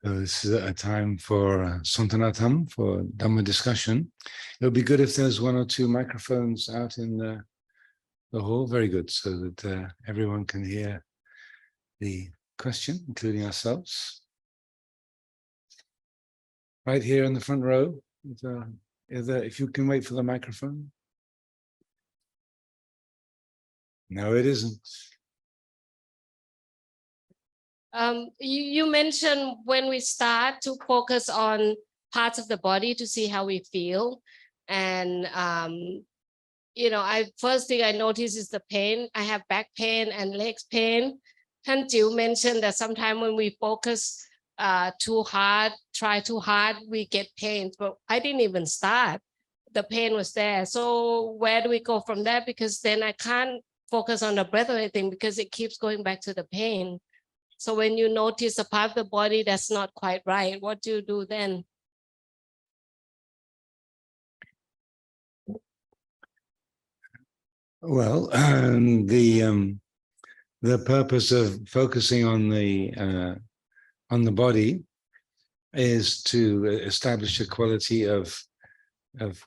This is a time for Santanatam, for Dhamma discussion. It would be good if there's one or two microphones out in the hall. Very good, so that everyone can hear the question, including ourselves. Right here in the front row, if you can wait for the microphone. No, it isn't. You mentioned when we start to focus on parts of the body to see how we feel. And, first thing I notice is the pain. I have back pain and legs pain. Ajahn Jiew mentioned that sometimes when we focus too hard, try too hard, we get pain. But I didn't even start. The pain was there. So where do we go from there? Because then I can't focus on the breath or anything because it keeps going back to the pain. So when you notice a part of the body that's not quite right, what do you do then? Well, the purpose of focusing on the body is to establish a quality of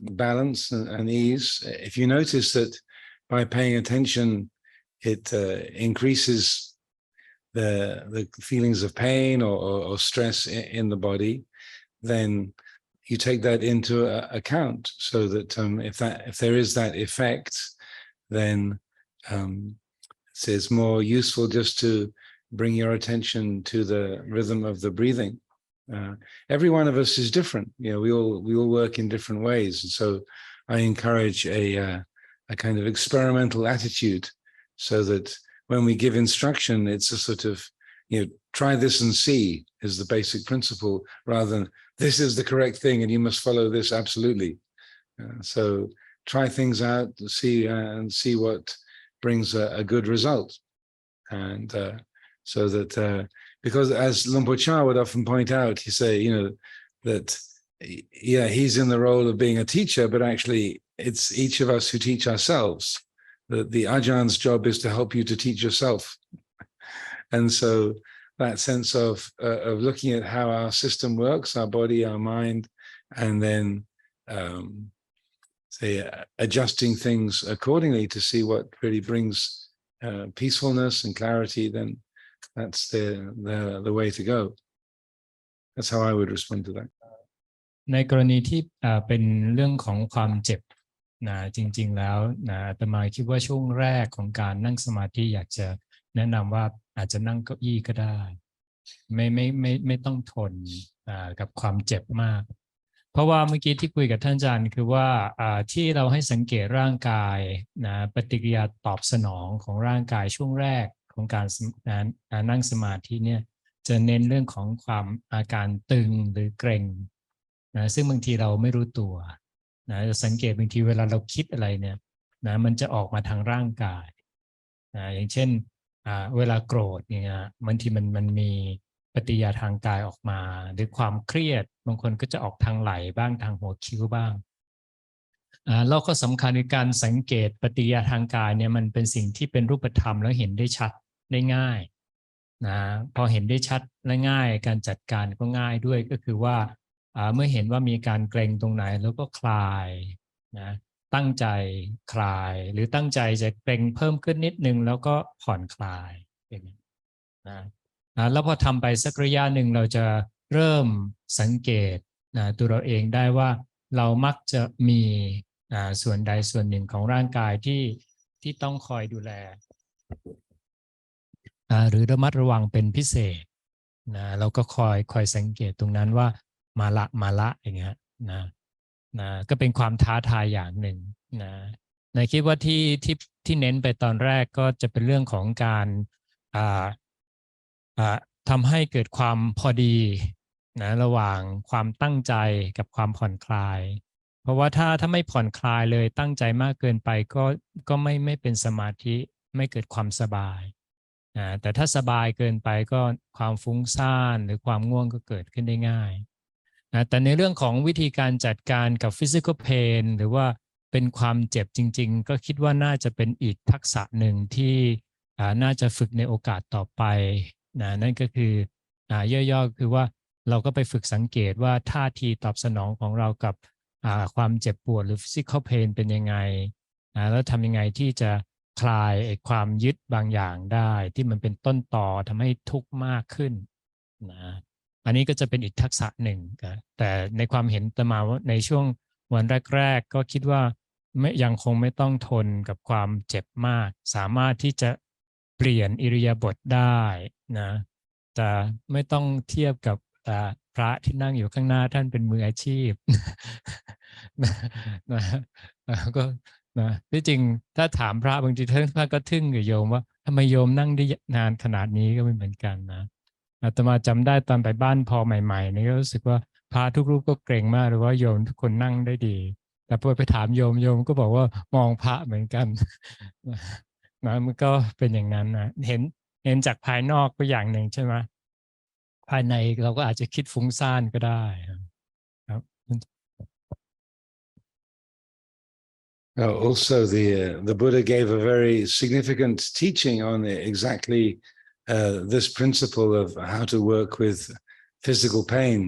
balance and ease. If you notice that by paying attention, it increases the feelings of pain or stress in the body, then you take that into account, so that if there is that effect, then it's more useful just to bring your attention to the rhythm of the breathing. Every one of us is different. We all work in different ways, and so I encourage a kind of experimental attitude, so that when we give instruction, it's a sort of, try this and see is the basic principle, rather than this is the correct thing and you must follow this absolutely. So try things out, see what brings a good result. And so that, because as Luang Por Chah would often point out, he say, that, he's in the role of being a teacher, but actually it's each of us who teach ourselves. The Ajahns' job is to help you to teach yourself. And so that sense of looking at how our system works, our body, our mind, and then adjusting things accordingly to see what really brings peacefulness and clarity, then that's the way to go. That's how I would respond to that. ในกรณีที่เป็นเรื่องของความเจ็บจริงๆแล้วอาตมาคิดว่าช่วงแรกของการนั่งสมาธิอยากจะแนะนำว่าอาจจะนั่งเก้าอี้ก็ได้ไม่ต้องทนกับความเจ็บมากเพราะว่าเมื่อกี้ที่คุยกับท่านอาจารย์คือว่าที่เราให้สังเกตร่างกายปฏิกิริยาตอบสนองของร่างกายช่วงแรกของการนั่งสมาธิเนี่ยจะเน้นเรื่องของความอาการตึงหรือเกร็งซึ่งบางทีเราไม่รู้ตัวจะสังเกตบางทีเวลาเราคิดอะไรเนี่ยมันจะออกมาทางร่างกายอย่างเช่นเวลาโกรธเนี่ยบางทีมันมีปฏิกิริยาทางกายออกมาหรือความเครียดบางคนก็จะออกทางไหล่บ้างทางหัวคิ้วบ้างแล้วก็สำคัญในการสังเกตปฏิกิริยาทางกายเนี่ยมันเป็นสิ่งที่เป็นรูปธรรมแล้วเห็นได้ชัดได้ง่ายพอเห็นได้ชัดและง่ายการจัดการก็ง่ายด้วยก็คือว่าเมื่อเห็นว่ามีการเกร็งตรงไหนแล้วก็คลายตั้งใจคลายหรือตั้งใจจะเกร็งเพิ่มขึ้นนิดนึงแล้วก็ผ่อนคลายแล้วพอทำไปสักระยะหนึ่งเราจะเริ่มสังเกตตัวเราเองได้ว่าเรามักจะมีส่วนใดส่วนหนึ่งของร่างกายที่ต้องคอยดูแลหรือระมัดระวังเป็นพิเศษเราก็คอยสังเกตตรงนั้นว่ามาละอย่างเงี้ยก็เป็นความท้าทายอย่างหนึ่งในคิดว่าที่เน้นไปตอนแรกก็จะเป็นเรื่องของการทำให้เกิดความพอดีระหว่างความตั้งใจกับความผ่อนคลายเพราะว่าถ้าไม่ผ่อนคลายเลยตั้งใจมากเกินไปก็ไม่เป็นสมาธิไม่เกิดความสบายแต่ถ้าสบายเกินไปก็ความฟุ้งซ่านหรือความง่วงก็เกิดขึ้นได้ง่ายแต่ในเรื่องของวิธีการจัดการกับ physical pain หรือว่าเป็นความเจ็บจริงๆก็คิดว่าน่าจะเป็นอีกทักษะหนึ่งที่น่าจะฝึกในโอกาสต่อไปนั่นก็คือย่อๆคือว่า เราก็ไปฝึกสังเกตว่าท่าทีตอบสนองของเรากับความเจ็บปวดหรือ physical pain เป็นยังไงแล้วทำยังไงที่จะคลายความยึดบางอย่างได้ที่มันเป็นต้นต่อทำให้ทุกข์มากขึ้นนะอันนี้ก็จะเป็นอีกทักษะหนึ่งแต่ในความเห็นอาตมาว่าในช่วงวันแรกๆก็คิดว่ายังคงไม่ต้องทนกับความเจ็บมากสามารถที่จะเปลี่ยนอิริยาบถได้นะแต่ไม่ต้องเทียบกับพระที่นั่งอยู่ข้างหน้าท่านเป็นมืออาชีพ นะก็นะที่จริงถ้าถามพระบางทีท่านก็ทึ่งกับโยมว่าทำไมโยมนั่งได้นานขนาดนี้ก็ไม่เหมือนกันนะอาตมาจำได้ตอนไปบ้านพอใหม่ๆนี่ก็รู้สึกว่าพระทุกรูปก็เกรงมากหรือว่าโยมทุกคนนั่งได้ดีแต่พอไปถามโยมก็บอกว่ามองพระเหมือนกันนะมันก็เป็นอย่างนั้นนะเห็นจากภายนอกก็อย่างหนึ่งใช่ไหมภายในเราก็อาจจะคิดฟุ้งซ่านก็ได้ครับ Also, the Buddha gave a very significant teaching on exactly this principle of how to work with physical pain,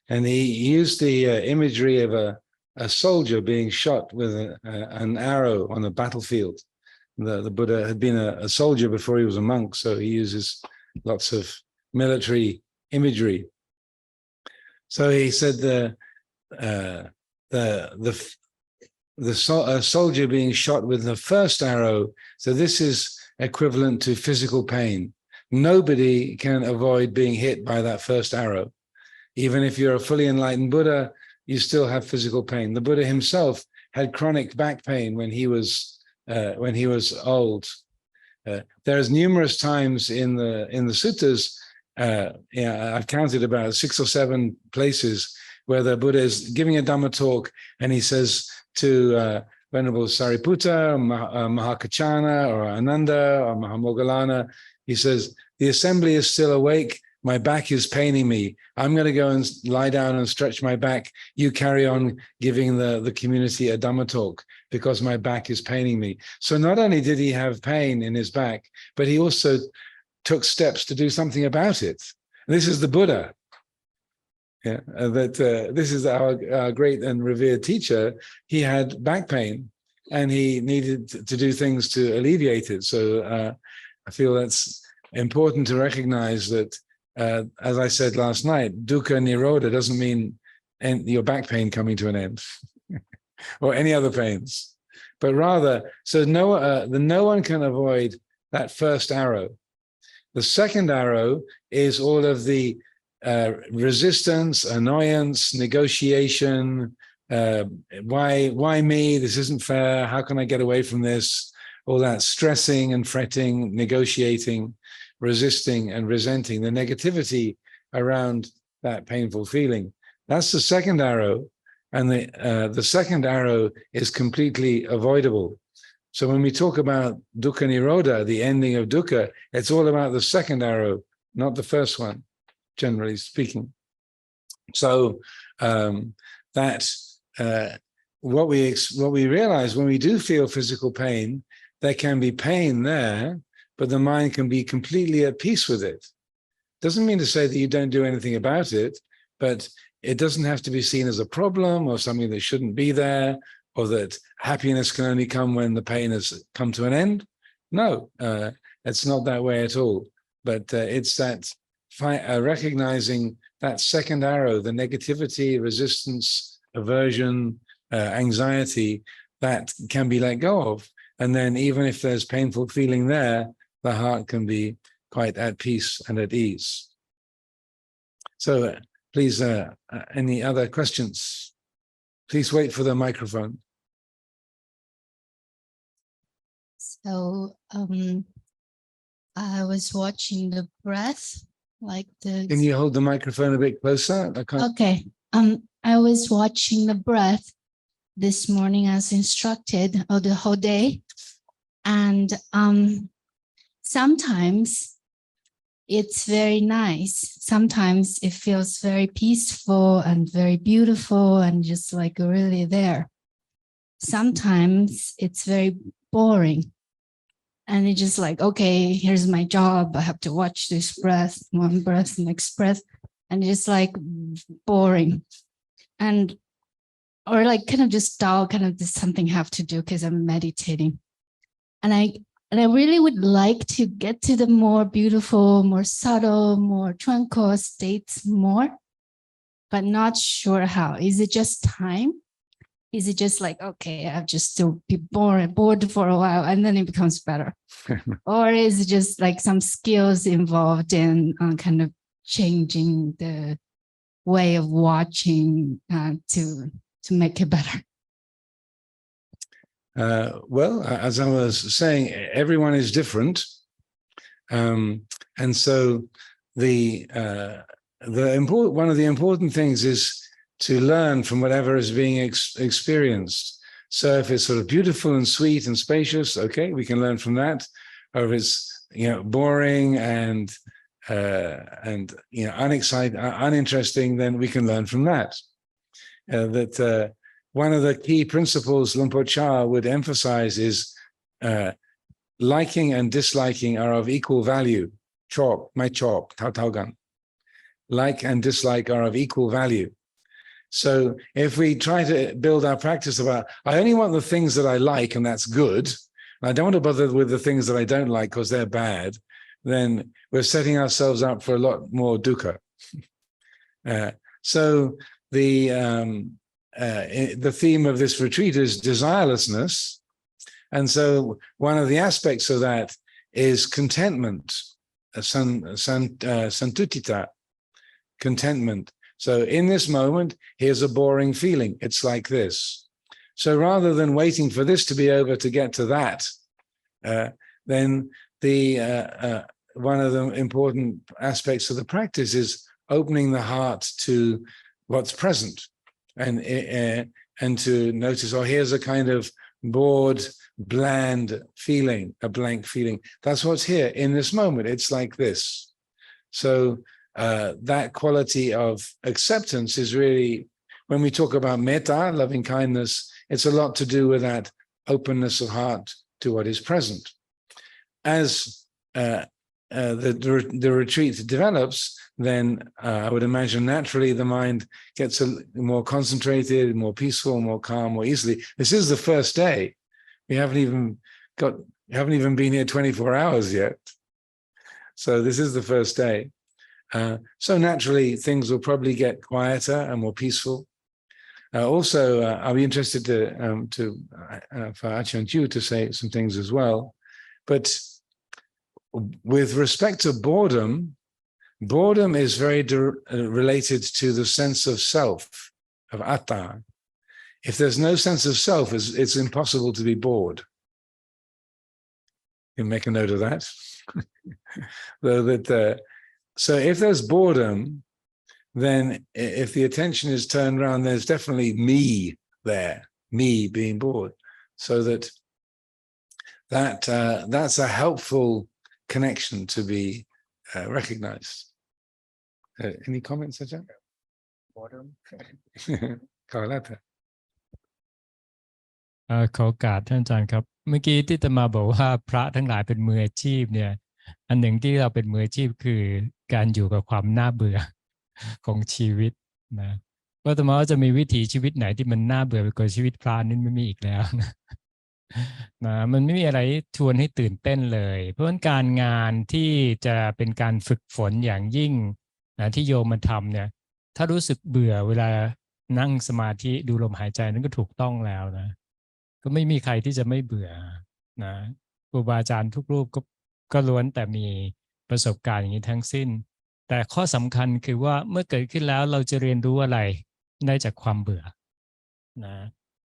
and he used the imagery of a soldier being shot with an arrow on a battlefield. The Buddha had been a soldier before he was a monk, so he uses lots of military imagery. So he said a soldier being shot with the first arrow, so this is equivalent to physical pain. Nobody can avoid being hit by that first arrow. Even if you're a fully enlightened Buddha, you still have physical pain. The Buddha himself had chronic back pain when he was old. There's numerous times in the suttas, I've counted about 6 or 7 places where the Buddha is giving a Dhamma talk, and he says to Venerable Sariputta, Mahakachana, or Ananda, or Mahamoggallana, he says, the assembly is still awake, my back is paining me. I'm going to go and lie down and stretch my back. You carry on giving the community a Dhamma talk because my back is paining me. So not only did he have pain in his back, but he also took steps to do something about it. And this is the Buddha. Yeah, this is our great and revered teacher. He had back pain and he needed to do things to alleviate it. So I feel that's important to recognize that, as I said last night, dukkha nirodha doesn't mean your back pain coming to an end or any other pains, but rather, so no one can avoid that first arrow. The second arrow is all of the resistance, annoyance, negotiation, why me, this isn't fair, how can I get away from this, all that stressing and fretting, negotiating, resisting and resenting, the negativity around that painful feeling. That's the second arrow, and the second arrow is completely avoidable. So when we talk about dukkha nirodha, the ending of dukkha, it's all about the second arrow, not the first one, generally speaking. So what we realize when we do feel physical pain, there can be pain there, but the mind can be completely at peace with it. Doesn't mean to say that you don't do anything about it, but it doesn't have to be seen as a problem or something that shouldn't be there, or that happiness can only come when the pain has come to an end. No, it's not that way at all. But it's that recognizing that second arrow, the negativity, resistance, aversion, anxiety, that can be let go of. And then even if there's painful feeling there, the heart can be quite at peace and at ease. So please, any other questions? Please wait for the microphone. So I was watching the breath, like the... Can you hold the microphone a bit closer? I can't... Okay. I was watching the breath this morning as instructed, or the whole day. And sometimes it's very nice. Sometimes it feels very peaceful and very beautiful and just like really there. Sometimes it's very boring. And it's just like, okay, here's my job. I have to watch this breath, one breath, next breath. and just like boring, and or like kind of just dull, kind of just something have to do because I'm meditating. And I really would like to get to the more beautiful, more subtle, more tranquil states more, but not sure how. Is it just time? Is it just like, okay, I've just still be bored for a while and then it becomes better? Or is it just like some skills involved in kind of changing the way of watching to make it better? Well, as I was saying, everyone is different, and so one of the important things is to learn from whatever is being experienced. So if it's sort of beautiful and sweet and spacious, okay, we can learn from that. Or if it's boring and unexciting, uninteresting, then we can learn from that. One of the key principles Luang Por Chah would emphasize is liking and disliking are of equal value. Chop, my chop, tau tau gan. Like and dislike are of equal value. So if we try to build our practice about, I only want the things that I like and that's good, I don't want to bother with the things that I don't like because they're bad, then we're setting ourselves up for a lot more dukkha. So the theme of this retreat is desirelessness. And so one of the aspects of that is contentment, santutita, contentment. So in this moment, here's a boring feeling. It's like this. So rather than waiting for this to be over to get to that, then one of the important aspects of the practice is opening the heart to what's present, and to notice, oh, here's a kind of bored, bland feeling, a blank feeling. That's what's here in this moment. It's like this. So that quality of acceptance is really, when we talk about metta, loving kindness, it's a lot to do with that openness of heart to what is present. As the retreat develops, then I would imagine naturally the mind gets more concentrated, more peaceful, more calm, more easily. This is the first day. We haven't even been here 24 hours yet. So this is the first day. So naturally, things will probably get quieter and more peaceful. Also, I'll be interested for Ajahn Jiew to say some things as well. But with respect to boredom, boredom is very related to the sense of self, of atta. If there's no sense of self, it's impossible to be bored. You can make a note of that. So if there's boredom, then if the attention is turned around, there's definitely me there, me being bored. So that's a helpful connection to be recognized. Any comments, Ajahn? Boredom? Karalata. ขอโอกาสท่านอาจารย์ครับเมื่อกี้ที่อาตมาบอกว่าพระทั้งหลายเป็นมืออาชีพเนี่ยอันหนึ่งที่เราเป็นมืออาชีพคือการอยู่กับความน่าเบื่อของชีวิตนะว่าอาตมาว่าจะมีวิถีชีวิตไหนที่มันน่าเบื่อไปกว่าชีวิตพระนี่ไม่มีอีกแล้วนะมันไม่มีอะไรชวนให้ตื่นเต้นเลยเพราะว่าการงานที่จะเป็นการฝึกฝนอย่างยิ่งนะที่โยมมาทำเนี่ยถ้ารู้สึกเบื่อเวลานั่งสมาธิดูลมหายใจนั้นก็ถูกต้องแล้วนะก็ไม่มีใครที่จะไม่เบื่อนะครูบาอาจารย์ทุกรูปก็ล้วนแต่มีประสบการณ์อย่างนี้ทั้งสิ้นแต่ข้อสำคัญคือว่าเมื่อเกิดขึ้นแล้วเราจะเรียนรู้อะไรได้จากความเบื่อนะ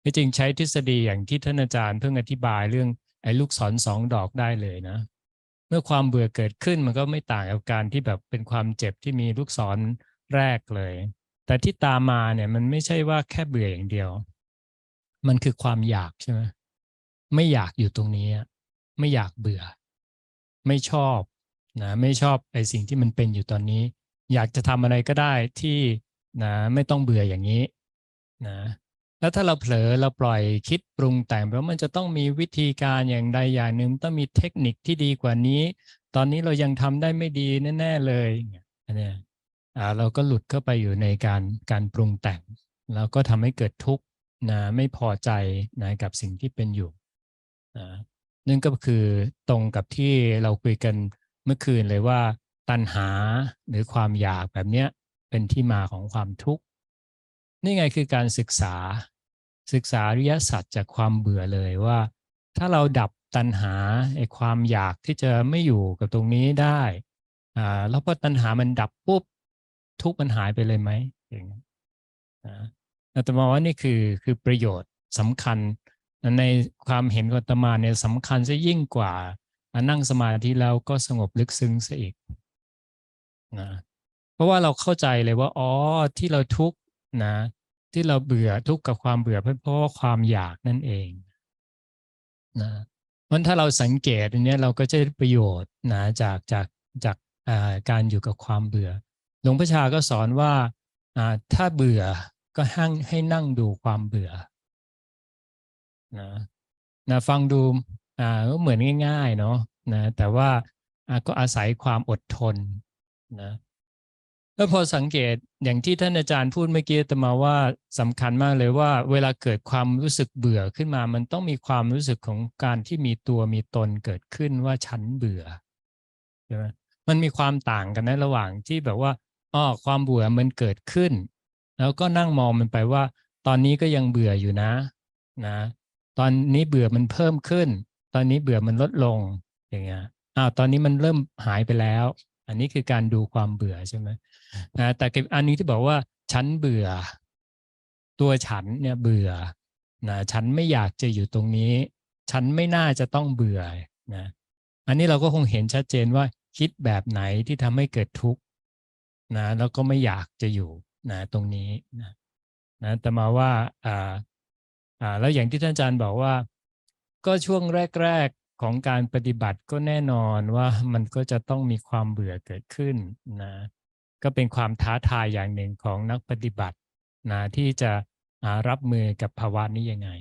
ที่จริงใช้ทฤษฎีอย่างที่ท่านอาจารย์เพิ่งอธิบายเรื่องไอ้ลูกศร2 ดอกได้เลยนะเมื่อความเบื่อเกิดขึ้นมันก็ไม่ต่างกับการที่แบบเป็นความเจ็บที่มีลูกศรแรกเลยแต่ที่ตามมาเนี่ยมันไม่ใช่ว่าแค่เบื่ออย่างเดียวมันคือความอยากใช่ไหมไม่อยากอยู่ตรงนี้ไม่อยากเบื่อไม่ชอบนะไม่ชอบไอ้สิ่งที่มันเป็นอยู่ตอนนี้อยากจะทำอะไรก็ได้ที่นะไม่ต้องเบื่ออย่างนี้นะแล้วถ้าเราเผลอเราปล่อยคิดปรุงแต่งเพราะมันจะต้องมีวิธีการอย่างใดอย่างหนึ่งต้องมีเทคนิคที่ดีกว่านี้ตอนนี้เรายังทำได้ไม่ดีแน่ๆเลยอันนี้ เราก็หลุดเข้าไปอยู่ในการปรุงแต่งแล้วก็ทำให้เกิดทุกข์นะไม่พอใจนะกับสิ่งที่เป็นอยู่นั่นก็คือตรงกับที่เราคุยกันเมื่อคืนเลยว่าตัณหาหรือความอยากแบบเนี้ยเป็นที่มาของความทุกข์นี่ไงคือการศึกษาอริยสัจจากความเบื่อเลยว่าถ้าเราดับตัณหาไอ้ความอยากที่จะไม่อยู่กับตรงนี้ได้แล้วพอตัณหามันดับปุ๊บทุกข์มันหายไปเลยไหมอย่างนี้อาตมาว่านี่คือประโยชน์สำคัญในความเห็นของอาตมาเนี่ยสำคัญซะยิ่งกว่านั่งสมาธิแล้วก็สงบลึกซึ้งซะอีกนะเพราะว่าเราเข้าใจเลยว่าอ๋อที่เราทุกข์นะที่เราเบื่อทุกข์กับความเบื่อเพราะว่าความอยากนั่นเองนะเพราะถ้าเราสังเกตอันนี้เราก็จะได้ประโยชน์นะจากการอยู่กับความเบื่อหลวงพ่อชาก็สอนว่าถ้าเบื่อก็ให้นั่งดูความเบื่อนะฟังดูก็เหมือนง่ายๆเนาะนะแต่ว่าก็อาศัยความอดทนนะแล้วพอสังเกตอย่างที่ท่านอาจารย์พูดเมื่อกี้อาตมาว่าสำคัญมากเลยว่าเวลาเกิดความรู้สึกเบื่อขึ้นมามันต้องมีความรู้สึกของการที่มีตัวมีตนเกิดขึ้นว่าฉันเบื่อใช่ไหมมันมีความต่างกันนะระหว่างที่แบบว่าความเบื่อมันเกิดขึ้นแล้วก็นั่งมองมันไปว่าตอนนี้ก็ยังเบื่ออยู่นะตอนนี้เบื่อมันเพิ่มขึ้นตอนนี้เบื่อมันลดลงอย่างเงี้ยตอนนี้มันเริ่มหายไปแล้วอันนี้คือการดูความเบื่อใช่ไหมแต่อันนี้ที่บอกว่าฉันเบื่อตัวฉันเนี่ยเบื่อฉันไม่อยากจะอยู่ตรงนี้ฉันไม่น่าจะต้องเบื่อนะอันนี้เราก็คงเห็นชัดเจนว่าคิดแบบไหนที่ทำให้เกิดทุกข์แล้วก็ไม่อยากจะอยู่ตรงนี้แต่มาว่าแล้วอย่างที่ท่านอาจารย์บอกว่าก็ช่วงแรกๆของการปฏิบัติก็แน่นอนว่ามันก็จะต้องมีความเบื่อเกิดขึ้นก็เป็นความท้าทายอย่างหนึ่งของนักปฏิบัติที่จะรับมือกับภาวะนี้ยังไง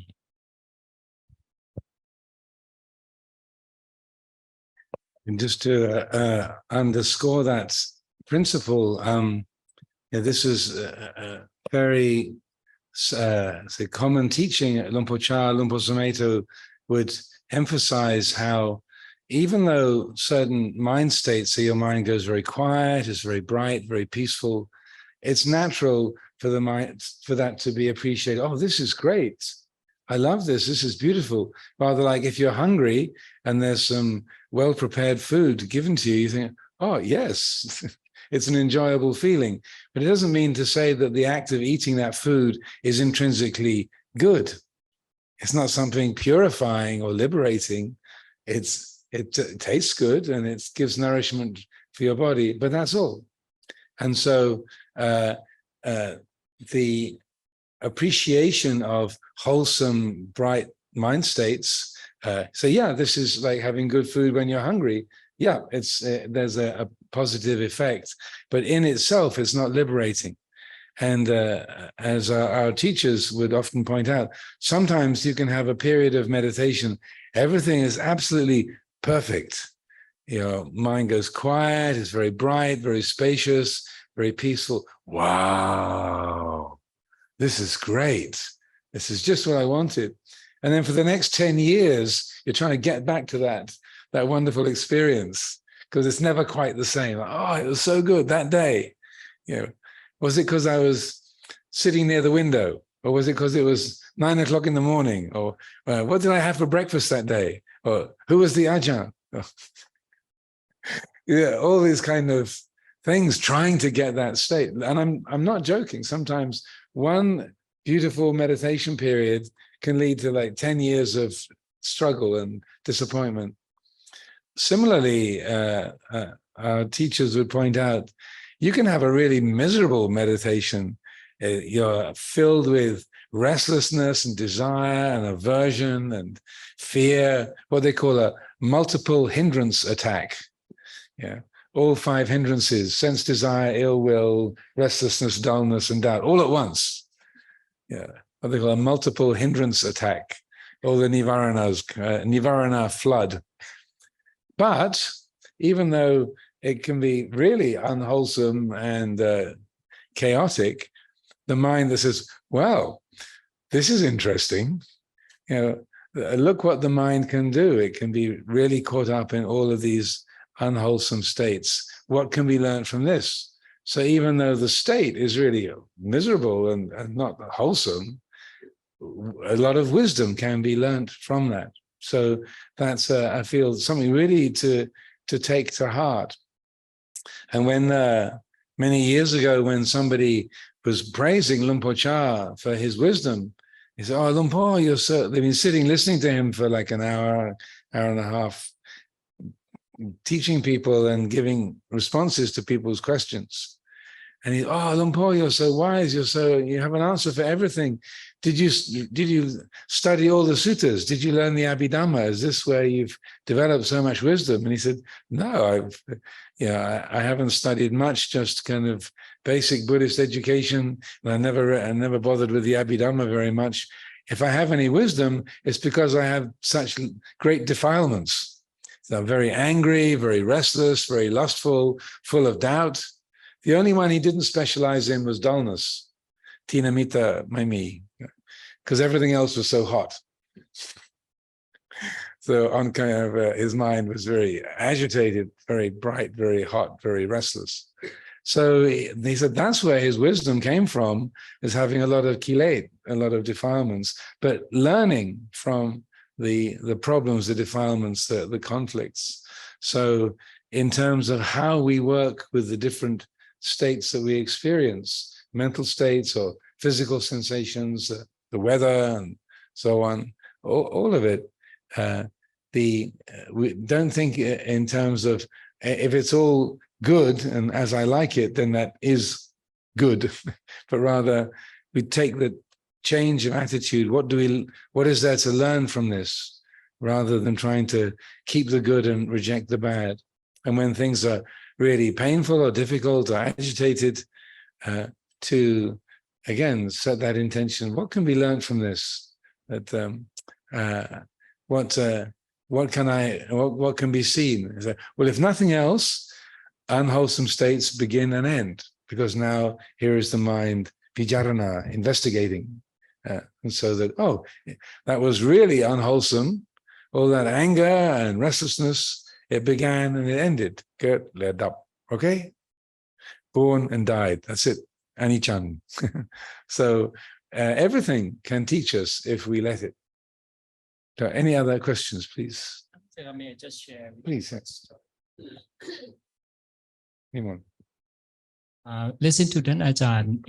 And just to underscore that principle, this is a very say common teaching. Luang Por Chah, Luang Por Sumedho would emphasize how even though certain mind states, so your mind goes very quiet, is very bright, very peaceful, it's natural for the mind, for that to be appreciated. Oh, this is great. I love this. This is beautiful. Rather like if you're hungry and there's some well-prepared food given to you, you think, oh, yes, it's an enjoyable feeling. But it doesn't mean to say that the act of eating that food is intrinsically good. It's not something purifying or liberating. It tastes good and it gives nourishment for your body, but that's all. And so the appreciation of wholesome, bright mind states. So yeah, this is like having good food when you're hungry. Yeah, it's there's a positive effect, but in itself, it's not liberating. And as our teachers would often point out, sometimes you can have a period of meditation. Everything is absolutely perfect. Your mind goes quiet, it's very bright, very spacious, very peaceful. Wow, this is great. This is just what I wanted. And then for the next 10 years, you're trying to get back to that wonderful experience because it's never quite the same. Like, oh, it was so good that day. Was it because I was sitting near the window? Or was it because it was 9 o'clock in the morning? Or what did I have for breakfast that day? Or who was the Ajahn? Yeah, all these kind of things trying to get that state. And I'm not joking. Sometimes one beautiful meditation period can lead to like 10 years of struggle and disappointment. Similarly, our teachers would point out, you can have a really miserable meditation. You're filled with restlessness and desire and aversion and fear, what they call a multiple hindrance attack. Yeah, all 5 hindrances, sense, desire, ill will, restlessness, dullness, and doubt, all at once. Yeah, what they call a multiple hindrance attack, all the nivaranas, nivarana flood. But even though it can be really unwholesome and chaotic. The mind that says, "Wow, this is interesting," look what the mind can do. It can be really caught up in all of these unwholesome states. What can be learned from this? So even though the state is really miserable and not wholesome, a lot of wisdom can be learned from that. So that's, I feel, something really to take to heart. And when many years ago, when somebody was praising Luang Por Chah for his wisdom, he said, "Oh, Luang Por, you're so..." They've been sitting listening to him for like an hour and a half, teaching people and giving responses to people's questions. And he, "Oh, Luang Por, you're so wise. You have an answer for everything. Did you study all the suttas? Did you learn the Abhidhamma? Is this where you've developed so much wisdom?" And he said, "No, I haven't studied much, just kind of basic Buddhist education. And I never bothered with the Abhidhamma very much. If I have any wisdom, it's because I have such great defilements. So I'm very angry, very restless, very lustful, full of doubt. The only one he didn't specialize in was dullness, tinamita maimi, because everything else was so hot." So on kind of his mind was very agitated, very bright, very hot, very restless. So he said that's where his wisdom came from, is having a lot of kilet, a lot of defilements, but learning from the problems, the defilements, the conflicts. So in terms of how we work with the different states that we experience, mental states or physical sensations, the weather and so on, all of it, we don't think in terms of if it's all good and as I like it, then that is good, but rather we take the change of attitude. What is there to learn from this, rather than trying to keep the good and reject the bad. And when things are really painful or difficult or agitated, to again set that intention. What can be learned from this? That what can be seen? Well, if nothing else, unwholesome states begin and end, because now here is the mind vijarana, investigating, and so that, oh, that was really unwholesome. All that anger and restlessness, it began and it ended. Good, led up. Okay, born and died. That's it. Anichan. So everything can teach us if we let it. So any other questions, please? May I just share? Please. Anyone? Listen to that, Ajahn.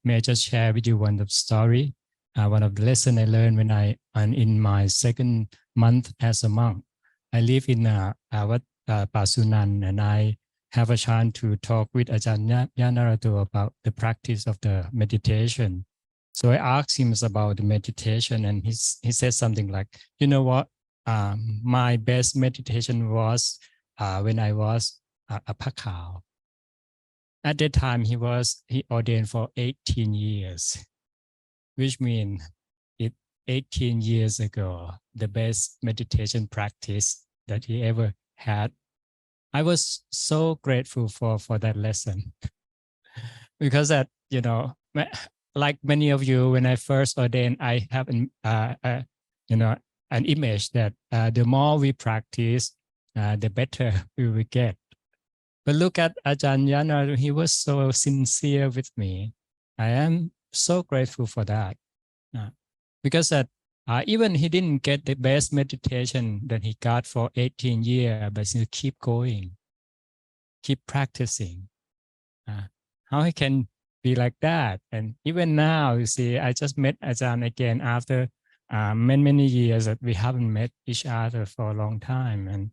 May I just share with you one of the story? One of the lessons I learned when in my second month as a monk. I live in Pasunan, and I have a chance to talk with Ajahn Amaro about the practice of the meditation. So I asked him about the meditation, and he said something like, "You know what? My best meditation was when I was a Pakao." At that time, he ordained for 18 years, which means 18 years ago, the best meditation practice that he ever had. I was so grateful for that lesson, because that, like many of you, when I first ordained, I have an image that the more we practice, the better we will get. But look at Ajahn Amaro, he was so sincere with me. I am so grateful for that, because that even he didn't get the best meditation that he got for 18 years, but he keep going, keep practicing. How he can be like that? And even now, you see, I just met Ajahn again after many years that we haven't met each other for a long time, and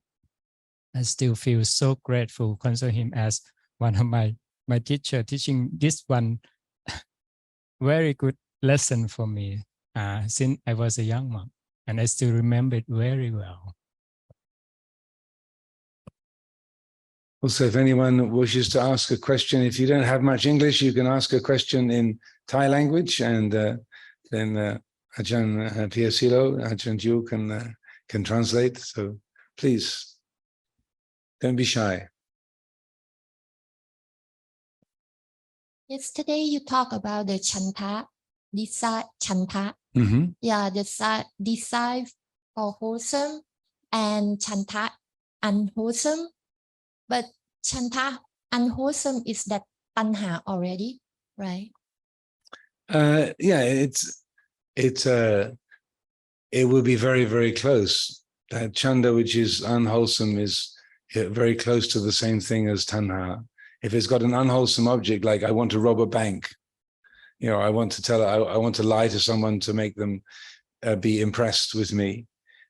I still feel so grateful, consider him as one of my teacher, teaching this one very good lesson for me since I was a young monk, and I still remember it very well. Also, if anyone wishes to ask a question, if you don't have much English, you can ask a question in Thai language, and then Ajahn Piasilo, Ajahn Jiew can translate. So please, don't be shy. Yesterday you talk about the chanta, chanta. Mhm. Yeah, the desire for wholesome and chanta unwholesome. But chanta unwholesome is that tanha already, right? Yeah, it will be very, very close. That chanda, which is unwholesome, is very close to the same thing as tanha. If it's got an unwholesome object, like I want to rob a bank, I want to I want to lie to someone to make them be impressed with me,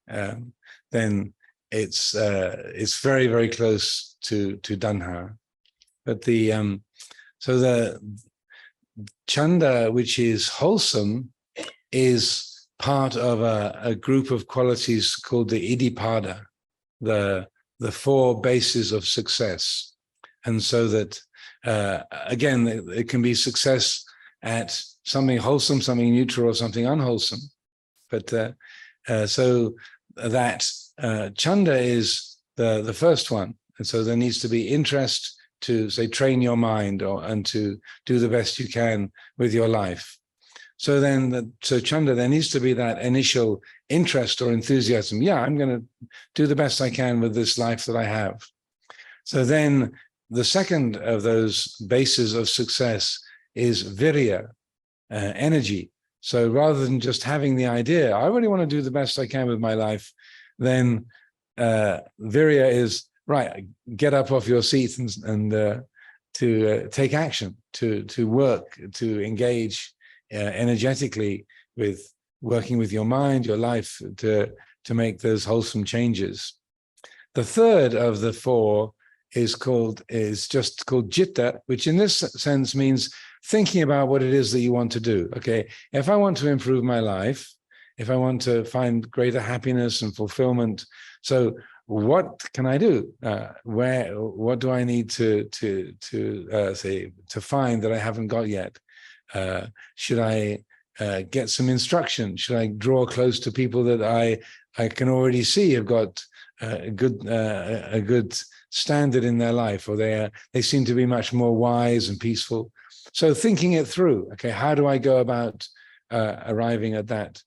then it's very, very close to tanha. But so the chanda, which is wholesome, is part of a group of qualities called the iddhipada, the 4 bases of success. And so that, again, it can be success at something wholesome, something neutral, or something unwholesome. But so that chanda is the first one. And so there needs to be interest to, say, train your mind and to do the best you can with your life. So then, so chanda, there needs to be that initial interest or enthusiasm. Yeah, I'm going to do the best I can with this life that I have. So then the second of those bases of success is virya, energy. So rather than just having the idea, I really want to do the best I can with my life, then virya is, right, get up off your seat and to take action, to work, to engage energetically with working with your mind, your life, to make those wholesome changes. The third of the 4 is just called citta, which in this sense means thinking about what it is that you want to do. Okay, if I want to improve my life, if I want to find greater happiness and fulfillment, so what can I do? What do I need to find that I haven't got yet? Should I get some instruction? Should I draw close to people that I can already see have got a good standard in their life, or they seem to be much more wise and peaceful? So thinking it through. Okay, how do I go about arriving at that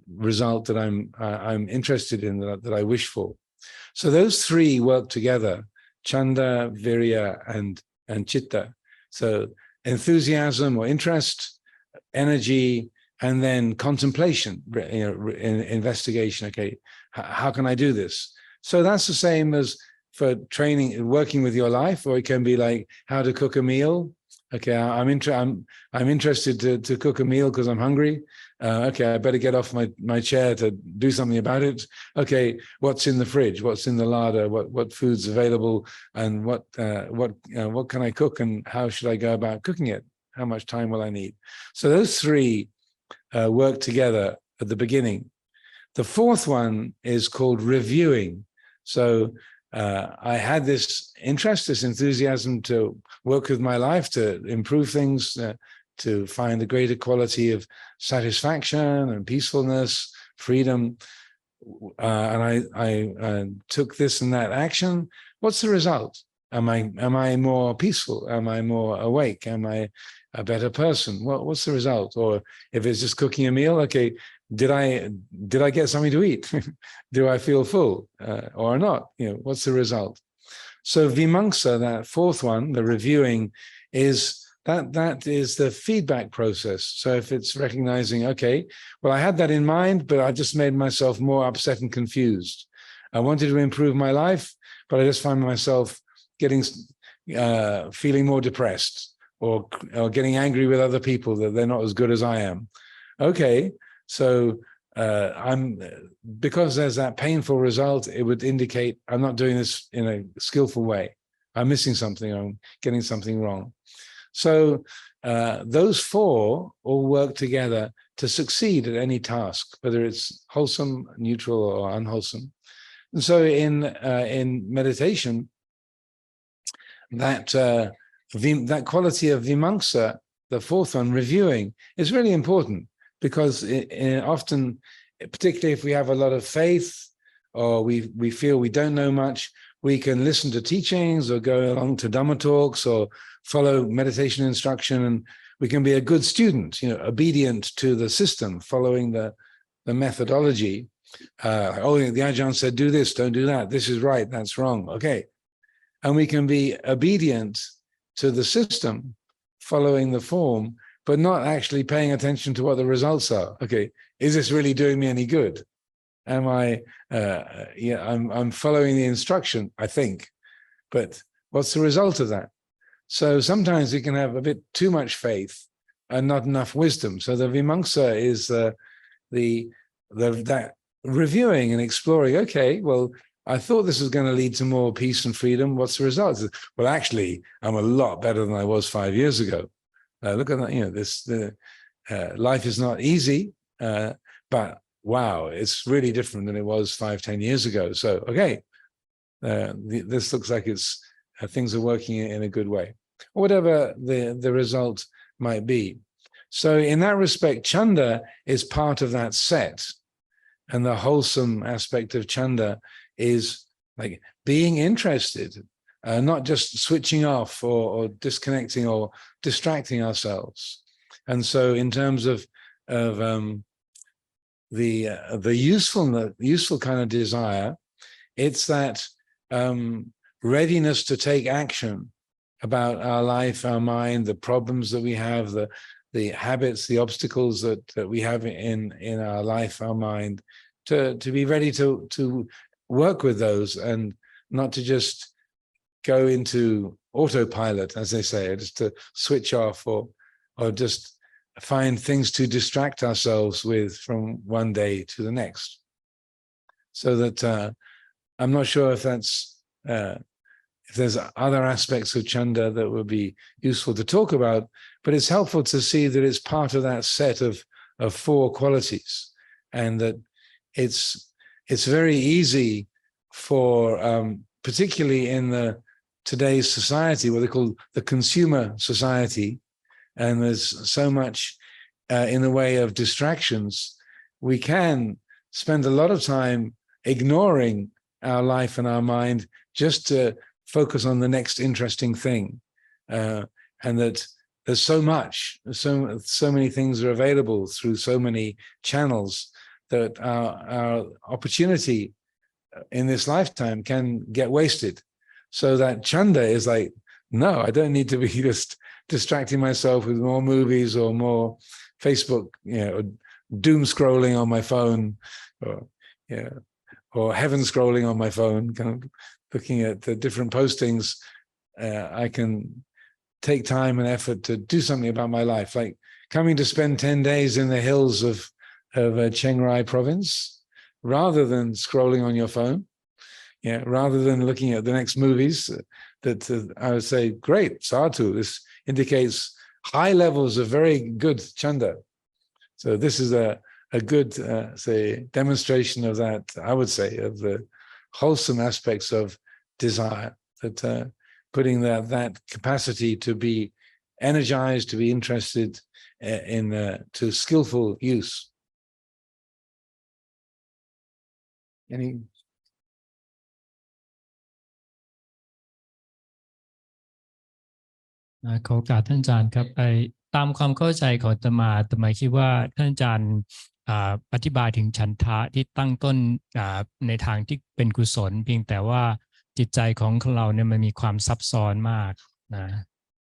result that I'm interested in, that I wish for? So those 3 work together: chanda, virya, and citta. So enthusiasm or interest, energy, and then contemplation, investigation. Okay, how can I do this? So that's the same as for training, working with your life, or it can be like how to cook a meal. Okay, I'm interested to cook a meal because I'm hungry. Okay, I better get off my chair to do something about it. Okay, what's in the fridge? What's in the larder? What food's available? And what can I cook? And how should I go about cooking it? How much time will I need? So those 3 work together at the beginning. The 4th one is called reviewing. So I had this interest, this enthusiasm to work with my life, to improve things, to find a greater quality of satisfaction and peacefulness, freedom. And I took this and that action. What's the result? Am I more peaceful? Am I more awake? Am I a better person? What's the result? Or if it's just cooking a meal, okay, did I get something to eat? Do I feel full or not? What's the result? So vimamsa, that 4th one, the reviewing, is that is the feedback process. So if it's recognizing, okay, well, I had that in mind, but I just made myself more upset and confused. I wanted to improve my life, but I just find myself feeling more depressed, or getting angry with other people that they're not as good as I am. Okay, so because there's that painful result, it would indicate I'm not doing this in a skillful way. I'm missing something, I'm getting something wrong. So those 4 all work together to succeed at any task, whether it's wholesome, neutral, or unwholesome. And so in meditation, that quality of vimamsa, the 4th one, reviewing, is really important, because often, particularly if we have a lot of faith, or we feel we don't know much, we can listen to teachings or go along to Dhamma talks or follow meditation instruction, and we can be a good student, obedient to the system, following the methodology. The Ajahn said, do this, don't do that. This is right, that's wrong. Okay. And we can be obedient to the system, following the form, but not actually paying attention to what the results are. Okay, is this really doing me any good? Am I, I'm following the instruction, I think, but what's the result of that? So sometimes we can have a bit too much faith and not enough wisdom. So the vimamsa is that reviewing and exploring. Okay, well, I thought this was going to lead to more peace and freedom. What's the result? Well, actually, I'm a lot better than I was 5 years ago. Look at that. Life is not easy, but wow, it's really different than it was 5-10 years ago. So, okay, this looks like it's things are working in a good way, or whatever the result might be. So in that respect, chanda is part of that set. And the wholesome aspect of chanda is like being interested, not just switching off or disconnecting or distracting ourselves. And so in terms of the useful kind of desire, it's that readiness to take action about our life, our mind, the problems that we have, the habits, the obstacles that we have in our life, our mind, to be ready to work with those and not to just go into autopilot, as they say, just to switch off or just find things to distract ourselves with from one day to the next. So that I'm not sure if that's if there's other aspects of chanda that would be useful to talk about, but it's helpful to see that it's part of that set of 4 qualities, and that it's very easy for particularly in today's society, what they call the consumer society, and there's so much in the way of distractions, we can spend a lot of time ignoring our life and our mind just to focus on the next interesting thing, and that there's so many things are available through so many channels that our opportunity in this lifetime can get wasted. So that chanda is like, no, I don't need to be just distracting myself with more movies or more Facebook, doom scrolling on my phone, or heaven scrolling on my phone, kind of looking at the different postings. I can take time and effort to do something about my life, like coming to spend 10 days in the hills of Chiang province, rather than scrolling on your phone, rather than looking at the next movies. That I would say, great, sadhu. This indicates high levels of very good chanda. So this is a good, say, demonstration of that, I would say, of the wholesome aspects of desire, that putting that capacity to be energized, to be interested to skillful use. Any? ขอโอกาสท่านอาจารย์ครับตามความเข้าใจของอาตมาคิดว่าท่านอาจารย์อธิบายถึงฉันทะที่ตั้งต้นในทางที่เป็นกุศลเพียงแต่ว่าจิตใจของเราเนี่ยมันมีความซับซ้อนมากนะ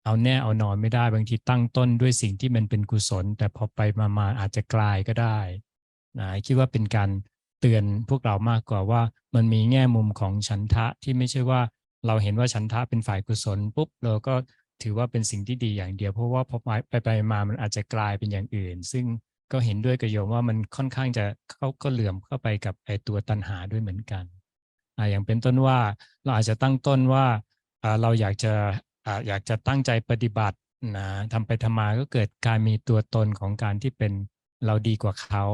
เอาแน่เอานอนไม่ได้บางทีตั้งต้นด้วยสิ่งที่มันเป็นกุศลแต่พอไปมาอาจจะกลายก็ได้นะคิดว่าเป็นการเตือนพวกเรามากกว่าว่ามันมีแง่มุมของฉันทะที่ไม่ใช่ว่าเราเห็นว่าฉันทะเป็นฝ่ายกุศลปุ๊บเราก็ถือว่าเป็นสิ่งที่ดีอย่างเดียวเพราะว่าพอไปมามันอาจจะกลายเป็นอย่างอื่นซึ่งก็เห็นด้วยกับโยมว่ามันค่อนข้างจะก็เหลื่อมเข้าไปกับไอ้ตัวตัณหาด้วยเหมือนกันอย่างเป็นต้นว่าเราอาจจะตั้งต้นว่าเราอยากจะตั้งใจปฏิบัตินะทำไปทำมาก็เกิดการมีตัวตนของการที่เป็นเราดีกว่าเขา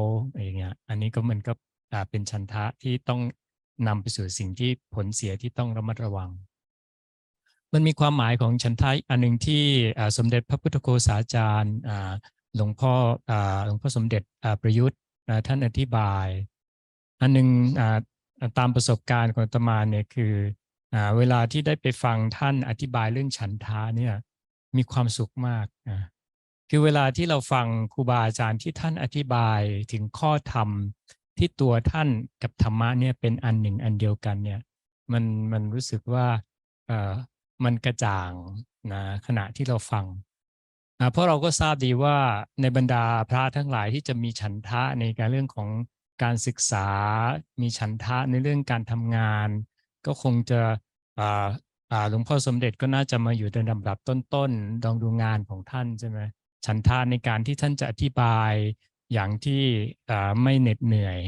อย่างเงี้ยอันนี้ก็มันก็เป็นฉันทะที่ต้องนำไปสู่สิ่งที่ผลเสียที่ต้องระมัดระวังมันมีความหมายของฉันทะอันหนึ่งที่สมเด็จพระพุทธโฆษาจารย์หลวงพ่อสมเด็จประยุทธ์ท่านอธิบายอันหนึ่งตามประสบการณ์ของอาตมาเนี่ยคือ เวลาที่ได้ไปฟังท่านอธิบายเรื่องฉันทะเนี่ยมีความสุขมากคือเวลาที่เราฟังครูบาอาจารย์ที่ท่านอธิบายถึงข้อธรรมที่ตัวท่านกับธรรมะเนี่ยเป็นอันหนึ่งอันเดียวกันเนี่ยมันรู้สึกว่ามันกระจ่างนะขณะที่เราฟังเพราะเราก็ทราบดีว่าในบรรดาพระทั้งหลายที่จะมีฉันทะในการเรื่องของการศึกษามีฉันทะในเรื่องการทำงานก็คงจะหลวงพ่อสมเด็จก็น่าจะมาอยู่ในลำดับต้นๆลองดูงานของท่านใช่ไหมฉันทะในการที่ท่านจะอธิบายอย่างที่ไม่เหน็ดเหนื่อย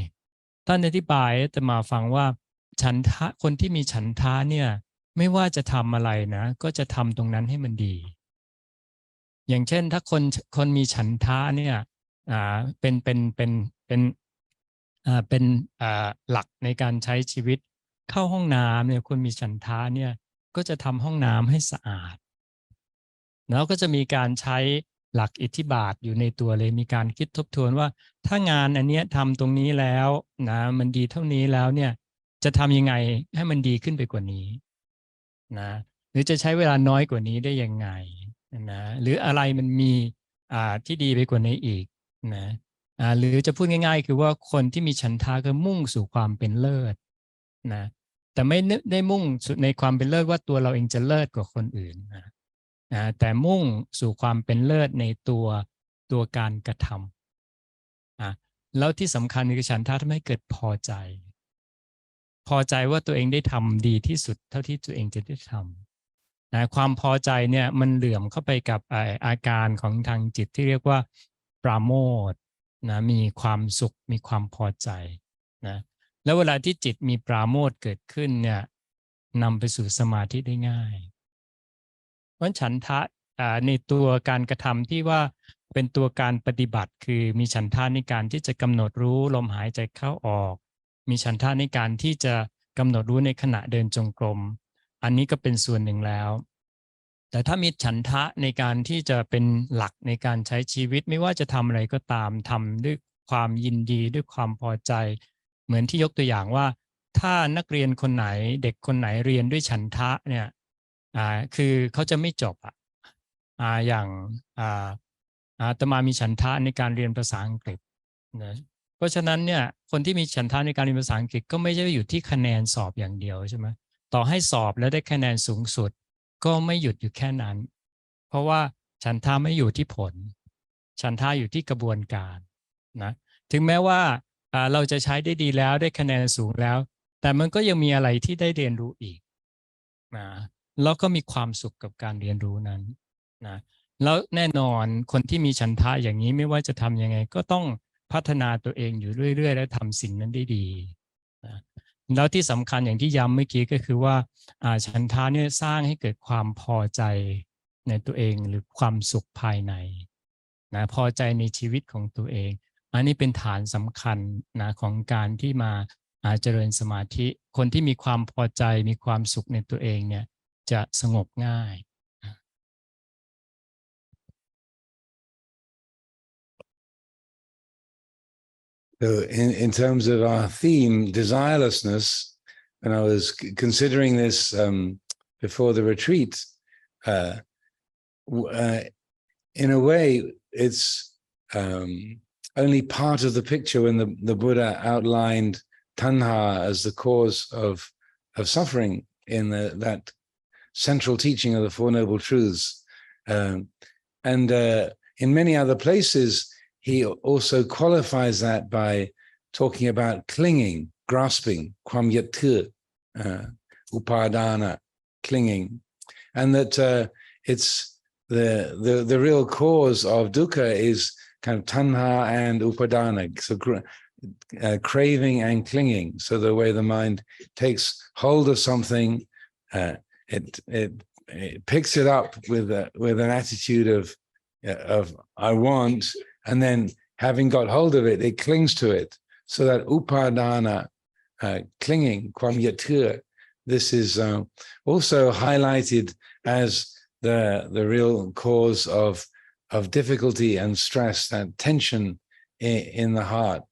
ท่านอธิบายจะมาฟังว่าฉันทะคนที่มีฉันทะเนี่ยไม่ว่าจะทำอะไรนะก็จะทำตรงนั้นให้มันดีอย่างเช่นถ้าคนมีฉันทะเนี่ยเป็นหลักในการใช้ชีวิตเข้าห้องน้ำเนี่ยคนมีฉันทะเนี่ยก็จะทำห้องน้ำให้สะอาดแล้วก็จะมีการใช้หลักอิทธิบาทอยู่ในตัวเลยมีการคิดทบทวนว่าถ้างานอันนี้ทำตรงนี้แล้วนะมันดีเท่านี้แล้วเนี่ยจะทำยังไงให้มันดีขึ้นไปกว่านี้นะหรือจะใช้เวลาน้อยกว่านี้ได้ยังไงนะหรืออะไรมันมีที่ดีไปกว่านี้อีกนะหรือจะพูดง่ายๆคือว่าคนที่มีฉันทะก็มุ่งสู่ความเป็นเลิศนะแต่ไม่ได้มุ่งในความเป็นเลิศว่าตัวเราเองจะเลิศกว่าคนอื่นนะแต่มุ่งสู่ความเป็นเลิศในตัวการกระทำแล้วที่สำคัญคือฉันทะทำให้เกิดพอใจว่าตัวเองได้ทำดีที่สุดเท่าที่ตัวเองจะได้ทำความพอใจเนี่ยมันเหลื่อมเข้าไปกับอาการของทางจิตที่เรียกว่าปราโมทย์นะมีความสุขมีความพอใจนะแล้วเวลาที่จิตมีปราโมทย์เกิดขึ้นเนี่ยนำไปสู่สมาธิได้ง่ายเพราะฉันทะในตัวการกระทำที่ว่าเป็นตัวการปฏิบัติคือมีฉันทะในการที่จะกำหนดรู้ลมหายใจเข้าออกมีฉันทะในการที่จะกำหนดรู้ในขณะเดินจงกรมอันนี้ก็เป็นส่วนหนึ่งแล้วแต่ถ้ามีฉันทะในการที่จะเป็นหลักในการใช้ชีวิตไม่ว่าจะทำอะไรก็ตามทำด้วยความยินดีด้วยความพอใจเหมือนที่ยกตัวอย่างว่าถ้านักเรียนคนไหนเด็กคนไหนเรียนด้วยฉันทะเนี่ยคือเขาจะไม่จบอย่างอาตมามีฉันทะในการเรียนภาษาอังกฤษนะเพราะฉะนั้นเนี่ยคนที่มีฉันทะในการเรียนภาษาอังกฤษก็ไม่ใช่อยู่ที่คะแนนสอบอย่างเดียวใช่ไหมต่อให้สอบแล้วได้คะแนนสูงสุดก็ไม่หยุดอยู่แค่นั้นเพราะว่าฉันทะไม่อยู่ที่ผลฉันทะอยู่ที่กระบวนการนะถึงแม้ว่าเราจะใช้ได้ดีแล้วได้คะแนนสูงแล้วแต่มันก็ยังมีอะไรที่ได้เรียนรู้อีกนะแล้วก็มีความสุขกับการเรียนรู้นั้นนะแล้วแน่นอนคนที่มีฉันทะอย่างนี้ไม่ว่าจะทำยังไงก็ต้องพัฒนาตัวเองอยู่เรื่อยๆและทำสิ่งนั้นได้ดีนะแล้วที่สำคัญอย่างที่ย้ำเมื่อกี้ก็คือว่าฉันทะเนี่ยสร้างให้เกิดความพอใจในตัวเองหรือความสุขภายในนะพอใจในชีวิตของตัวเองอันนี้เป็นฐานสำคัญนะของการที่มาเจริญสมาธิคนที่มีความพอใจมีความสุขในตัวเองเนี่ยจะสงบง่าย So in terms of our theme, desirelessness, and I was considering this before the retreat, in a way, it's only part of the picture when the Buddha outlined tanha as the cause of suffering in that central teaching of the Four Noble Truths. And in many other places, he also qualifies that by talking about clinging, grasping, kwam yatu, upadana, clinging, and that it's the real cause of dukkha is kind of tanha and upadana, so craving and clinging. So the way the mind takes hold of something, it picks it up with an attitude of I want. And then having got hold of it, it clings to it. So that upadana, clinging, kwam yatur, this is also highlighted as the real cause of difficulty and stress, that tension in the heart.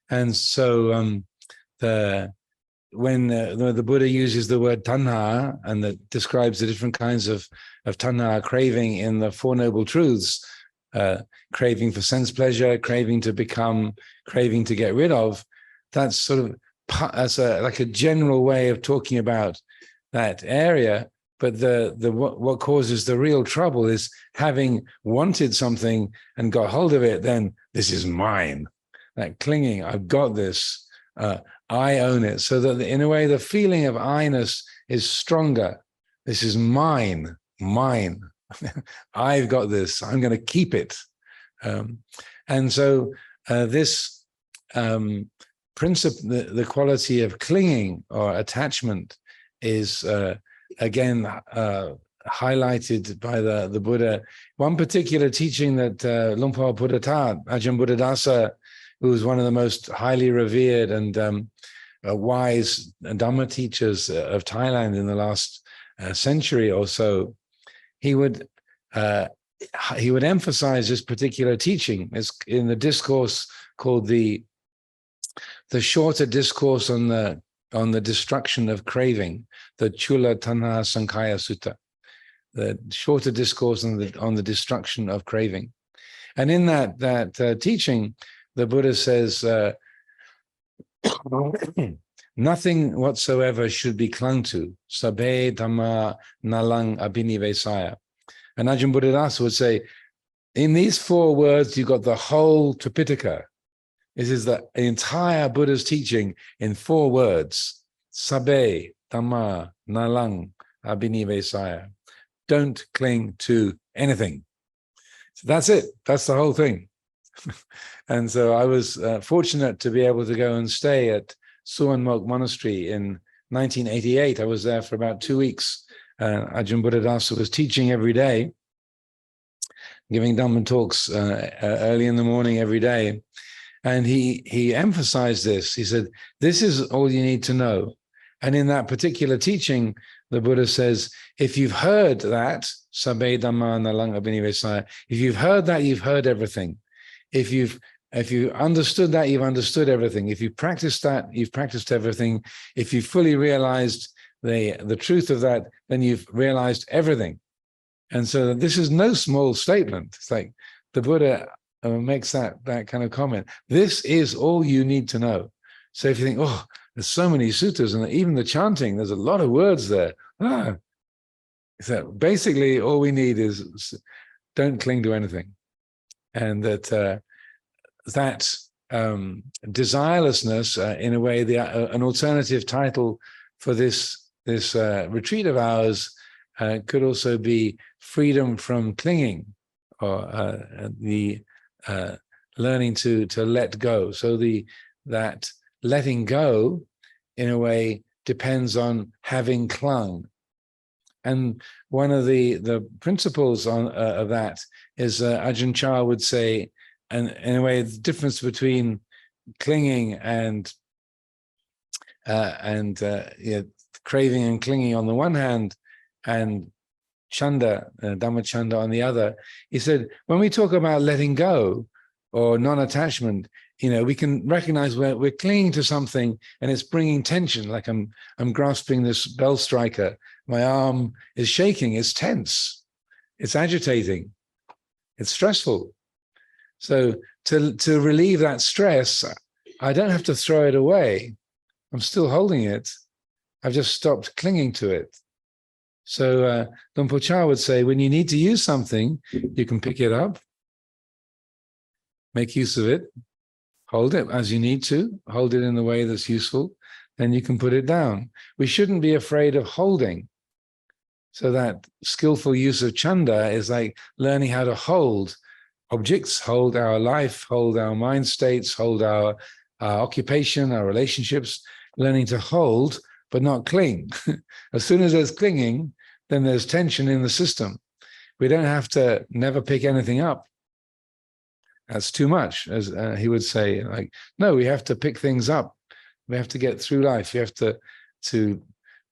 And so when the Buddha uses the word tanha, and that describes the different kinds of tanha, craving in the Four Noble Truths, craving for sense pleasure, craving to become, craving to get rid of, that's sort of like a general way of talking about that area. But what causes the real trouble is having wanted something and got hold of it, then this is mine. That clinging, I've got this, I own it. So that in a way, the feeling of I-ness is stronger. This is mine. I've got this, I'm going to keep it. And so this principle, the quality of clinging or attachment is again highlighted by the Buddha. One particular teaching that Luang Por Buddha taught, Ajahn Buddhadasa, who was one of the most highly revered and wise Dhamma teachers of Thailand in the last century or so, he would emphasize this particular teaching. It's in the discourse called the shorter discourse on the destruction of craving, the Chula Tanha Sankhaya Sutta, the shorter discourse on the destruction of craving. And in that teaching, the Buddha says, nothing whatsoever should be clung to. Sabbe Dhamma nalang abhinivesaya. And Ajahn Buddhadasa would say, in these 4 words, you've got the whole Tripitaka. This is the entire Buddha's teaching in 4 words. Sabbe Dhamma nalang abhinivesaya. Don't cling to anything. So that's it. That's the whole thing. And so I was fortunate to be able to go and stay at Suan Mok Monastery in 1988. I was there for about 2 weeks. Ajahn Buddhadasa was teaching every day, giving Dhamma talks early in the morning every day. And he emphasized this. He said, this is all you need to know. And in that particular teaching, the Buddha says, if you've heard that, Sabbe Dhamma nalang abhinivesaya, if you've heard that, you've heard everything. If you understood that, you've understood everything. If you practiced that, you've practiced everything. If you fully realized the truth of that, then you've realized everything. And so this is no small statement. It's like the Buddha makes that kind of comment. This is all you need to know. So if you think, oh, there's so many suttas, and even the chanting, there's a lot of words there. So basically all we need is don't cling to anything. And that desirelessness, in a way, an alternative title for this retreat of ours could also be freedom from clinging, or the learning to let go. So that letting go, in a way, depends on having clung. And one of the principles of that is Ajahn Chah would say, and in a way, the difference between clinging and craving and clinging on the one hand, and chanda, Dhamma chanda on the other. He said, when we talk about letting go or non-attachment, we can recognize we're clinging to something and it's bringing tension. Like I'm grasping this bell striker. My arm is shaking. It's tense. It's agitating. It's stressful. So to relieve that stress, I don't have to throw it away. I'm still holding it. I've just stopped clinging to it. So Luang Por Chah would say, when you need to use something, you can pick it up, make use of it, hold it as you need to, hold it in the way that's useful, then you can put it down. We shouldn't be afraid of holding. So that skillful use of chanda is like learning how to hold objects, hold our life, hold our mind states, hold our occupation, our relationships, learning to hold, but not cling. As soon as there's clinging, then there's tension in the system. We don't have to never pick anything up. That's too much, as he would say. Like, no, we have to pick things up. We have to get through life. We have to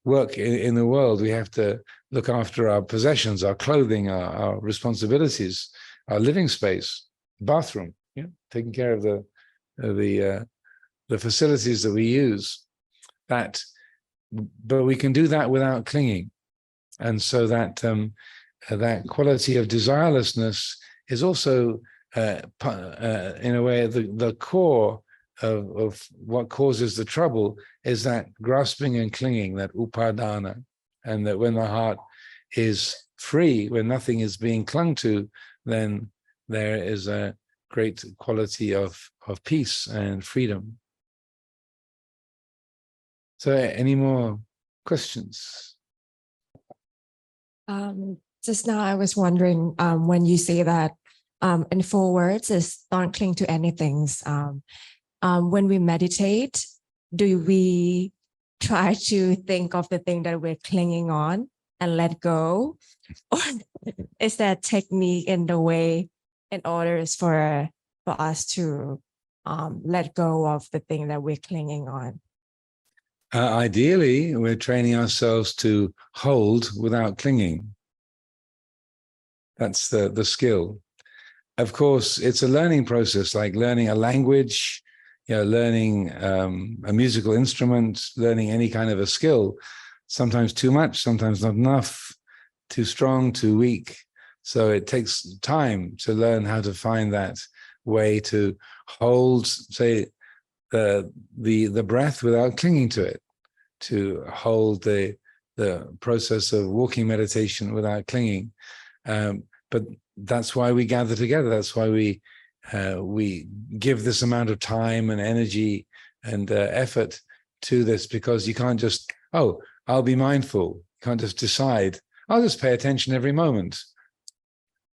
work in the world. We have to look after our possessions, our clothing, our responsibilities, our living space, bathroom, taking care of the facilities that we use. that, but we can do that without clinging. And so that that quality of desirelessness is also in a way the core of what causes the trouble, is that grasping and clinging, that upadana. And that when the heart is free, when nothing is being clung to, then there is a great quality of peace and freedom. So any more questions? Just now I was wondering, when you say that in 4 words is don't cling to anything. When we meditate, do we try to think of the thing that we're clinging on and let go? Or is that technique in the way in order for us to let go of the thing that we're clinging on? Ideally, we're training ourselves to hold without clinging. That's the skill. Of course, it's a learning process, like learning a language, learning a musical instrument, learning any kind of a skill. Sometimes too much, sometimes not enough, too strong, too weak. So it takes time to learn how to find that way to hold, say, the breath without clinging to it, to hold the process of walking meditation without clinging. But that's why we gather together. That's why we give this amount of time and energy and effort to this, because you can't just, oh, I'll be mindful. You can't just decide, I'll just pay attention every moment,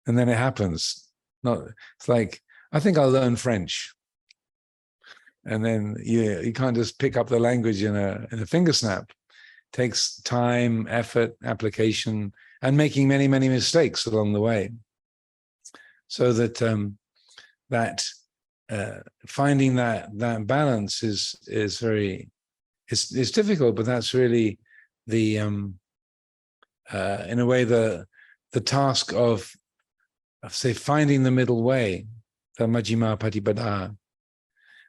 and then it happens. It's like, I think I'll learn French, and then you can't just pick up the language in a finger snap. It takes time, effort, application, and making many, many mistakes along the way. So that finding that balance is very, it's difficult, but that's really the in a way the task of say finding the middle way, the Majjhima Patipada.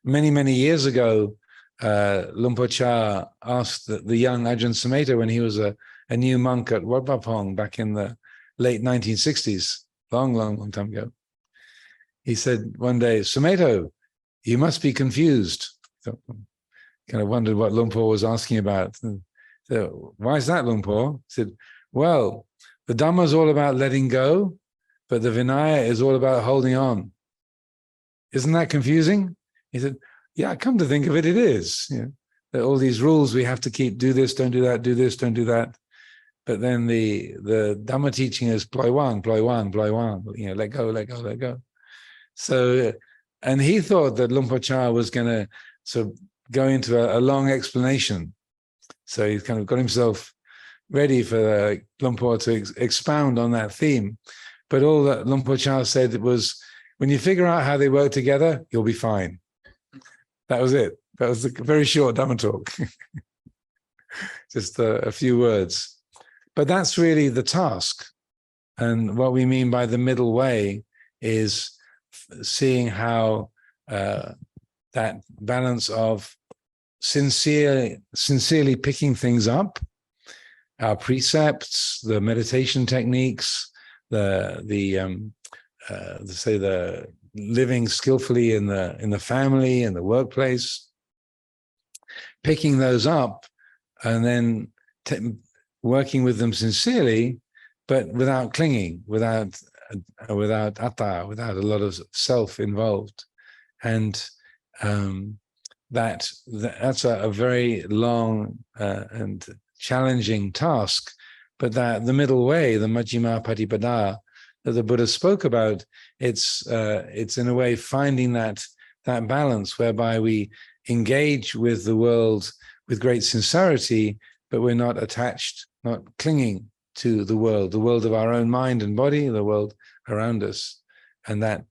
Many years ago, Lumpur Cha asked the young Ajahn Sumedho, when he was a new monk at Wat Pah Pong back in the late 1960s, long time ago. He said one day, Sumedho, you must be confused. So, kind of wondered what Lumpur was asking about. So, why is that, Lumpur? He said, well, the Dhamma is all about letting go, but the Vinaya is all about holding on. Isn't that confusing? He said, yeah, come to think of it, it is. There are all these rules we have to keep, do this, don't do that, do this, don't do that. But then the Dhamma teaching is ploi wan, let go, let go, let go. So, and he thought that Lumpur Cha was going to sort of go into a long explanation. So he's kind of got himself ready for Lumpur to expound on that theme. But all that Lumpur Cha said was, when you figure out how they work together, you'll be fine. That was it. That was a very short Dhamma talk. Just a few words. But that's really the task. And what we mean by the middle way is seeing how that balance of sincerely picking things up, our precepts, the meditation techniques, the living skillfully in the family and the workplace, picking those up and then working with them sincerely, but without clinging, without atta, without a lot of self involved. And that's a very long and challenging task. But that the middle way, the Majjhima Patipada that the Buddha spoke about, it's in a way finding that balance whereby we engage with the world with great sincerity, but we're not attached, not clinging to the world of our own mind and body, the world around us. And that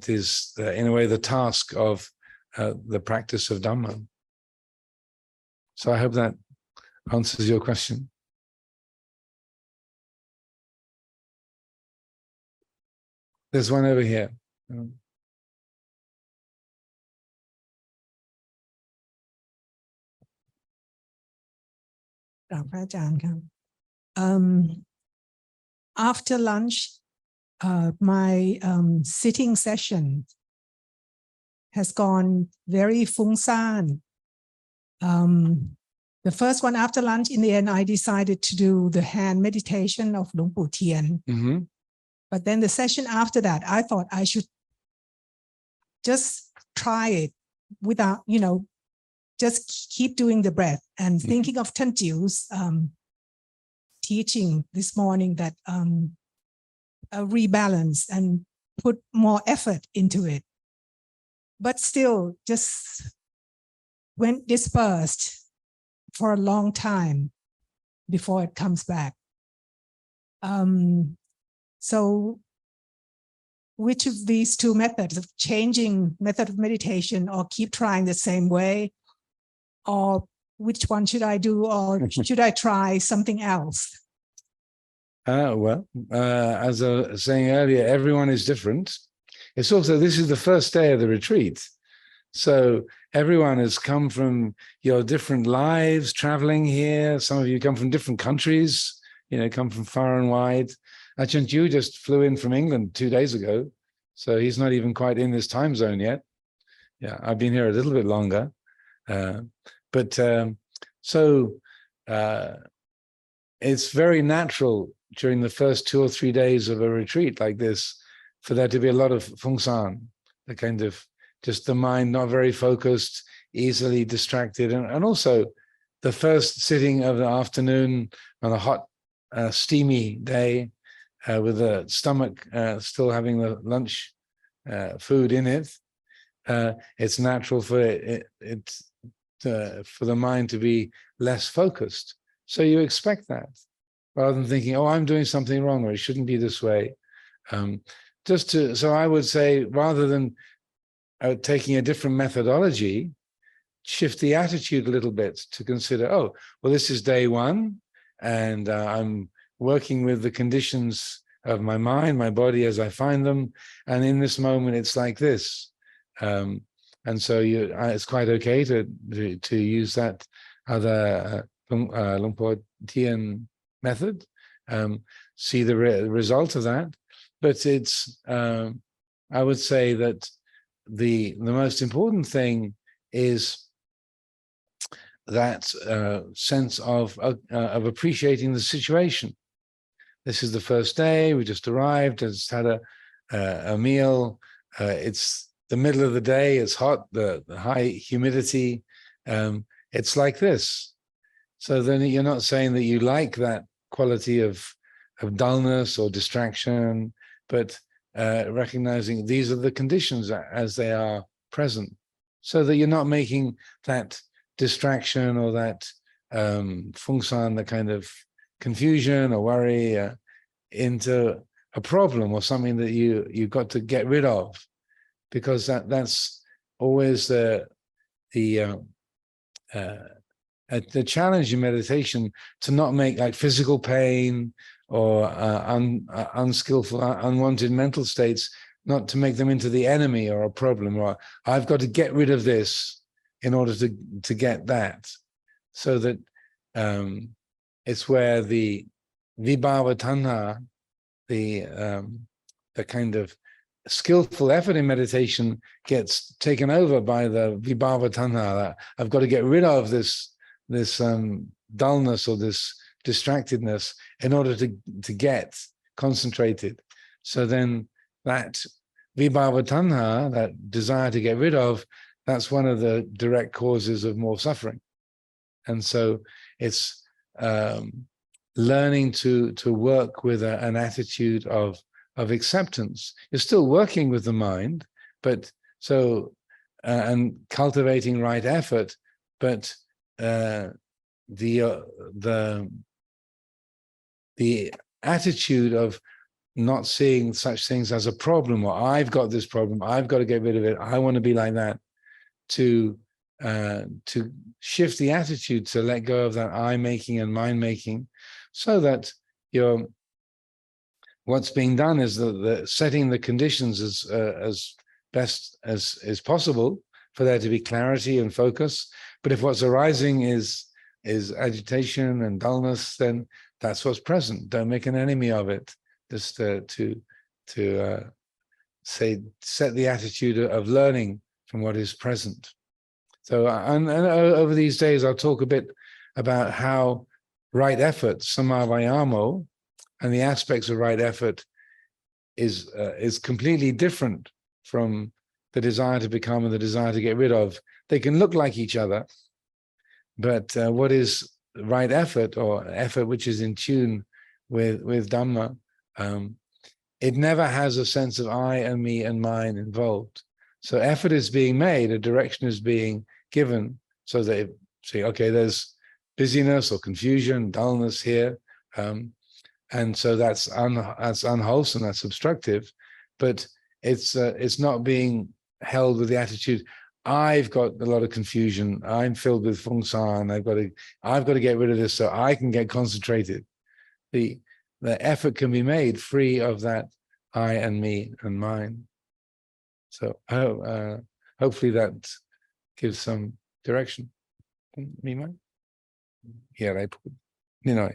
is, in a way, the task of the practice of Dhamma. So I hope that answers your question. There's one over here. After lunch, my sitting session has gone very fungsan. The first one after lunch, in the end, I decided to do the hand meditation of Luang Pu Tian. Mhm. But then the session after that, I thought I should just try it without, just keep doing the breath and thinking of Ajahn Jiew's teaching this morning that rebalance and put more effort into it. But still just went dispersed for a long time before it comes back. So which of these two methods of changing method of meditation or keep trying the same way, or which one should I do, or should I try something else? Well, as I was saying earlier, everyone is different. It's also, this is the first day of the retreat. So everyone has come from your different lives, traveling here. Some of you come from different countries, come from far and wide. Ajahn Jiew just flew in from England 2 days ago. So he's not even quite in this time zone yet. Yeah, I've been here a little bit longer. It's very natural during the first 2 or 3 days of a retreat like this for there to be a lot of fungsan, the kind of just the mind not very focused, easily distracted. And also the first sitting of the afternoon on a hot, steamy day with the stomach still having the lunch food in it, it's natural for for the mind to be less focused. So you expect that, rather than thinking, oh, I'm doing something wrong, or it shouldn't be this way. So I would say, rather than taking a different methodology, shift the attitude a little bit to consider, oh, well, this is day one, and I'm working with the conditions of my mind, my body as I find them, and in this moment, it's like this. And so it's quite okay to use that other Luang Pu Tian method, see the result of that. But it's, I would say that the most important thing is that sense of appreciating the situation. This is the first day. We just arrived. Just had a meal. It's the middle of the day. It's hot. The high humidity. It's like this. So then you're not saying that you like that quality of dullness or distraction, but recognizing these are the conditions as they are present, so that you're not making that distraction or that fungsan, the kind of confusion or worry, into a problem or something that you've got to get rid of, because that's always the challenge in meditation, to not make like physical pain or unskillful, unwanted mental states, not to make them into the enemy or a problem, or I've got to get rid of this in order to get that. So that it's where the vibhava tanha, the kind of skillful effort in meditation, gets taken over by the vibhava tanha. That I've got to get rid of this dullness or this distractedness in order to get concentrated. So then that vibhava tanha, that desire to get rid of, that's one of the direct causes of more suffering. And so it's learning to work with an attitude of acceptance. You're still working with the mind, but and cultivating right effort, but the attitude of not seeing such things as a problem, or I've got this problem, I've got to get rid of it, I want to be like that, to shift the attitude, to let go of that I making and mind making, so that what's being done is the setting the conditions as best as possible for there to be clarity and focus. But if what's arising is is agitation and dullness, then that's what's present. Don't make an enemy of it. Just to set the attitude of learning from what is present. So, and over these days, I'll talk a bit about how right effort, samadhi, and the aspects of right effort is completely different from the desire to become and the desire to get rid of. They can look like each other, but what is right effort, or effort which is in tune with Dhamma, it never has a sense of I and me and mine involved. So effort is being made, a direction is being given, so they say, okay, there's busyness or confusion, dullness here, and so that's unwholesome, that's obstructive, but it's not being held with the attitude, I've got a lot of confusion, I'm filled with feng san, I've got to get rid of this so I can get concentrated. The effort can be made free of that I and me and mine. So hopefully that gives some direction. Me, man? Yeah, I put, you know.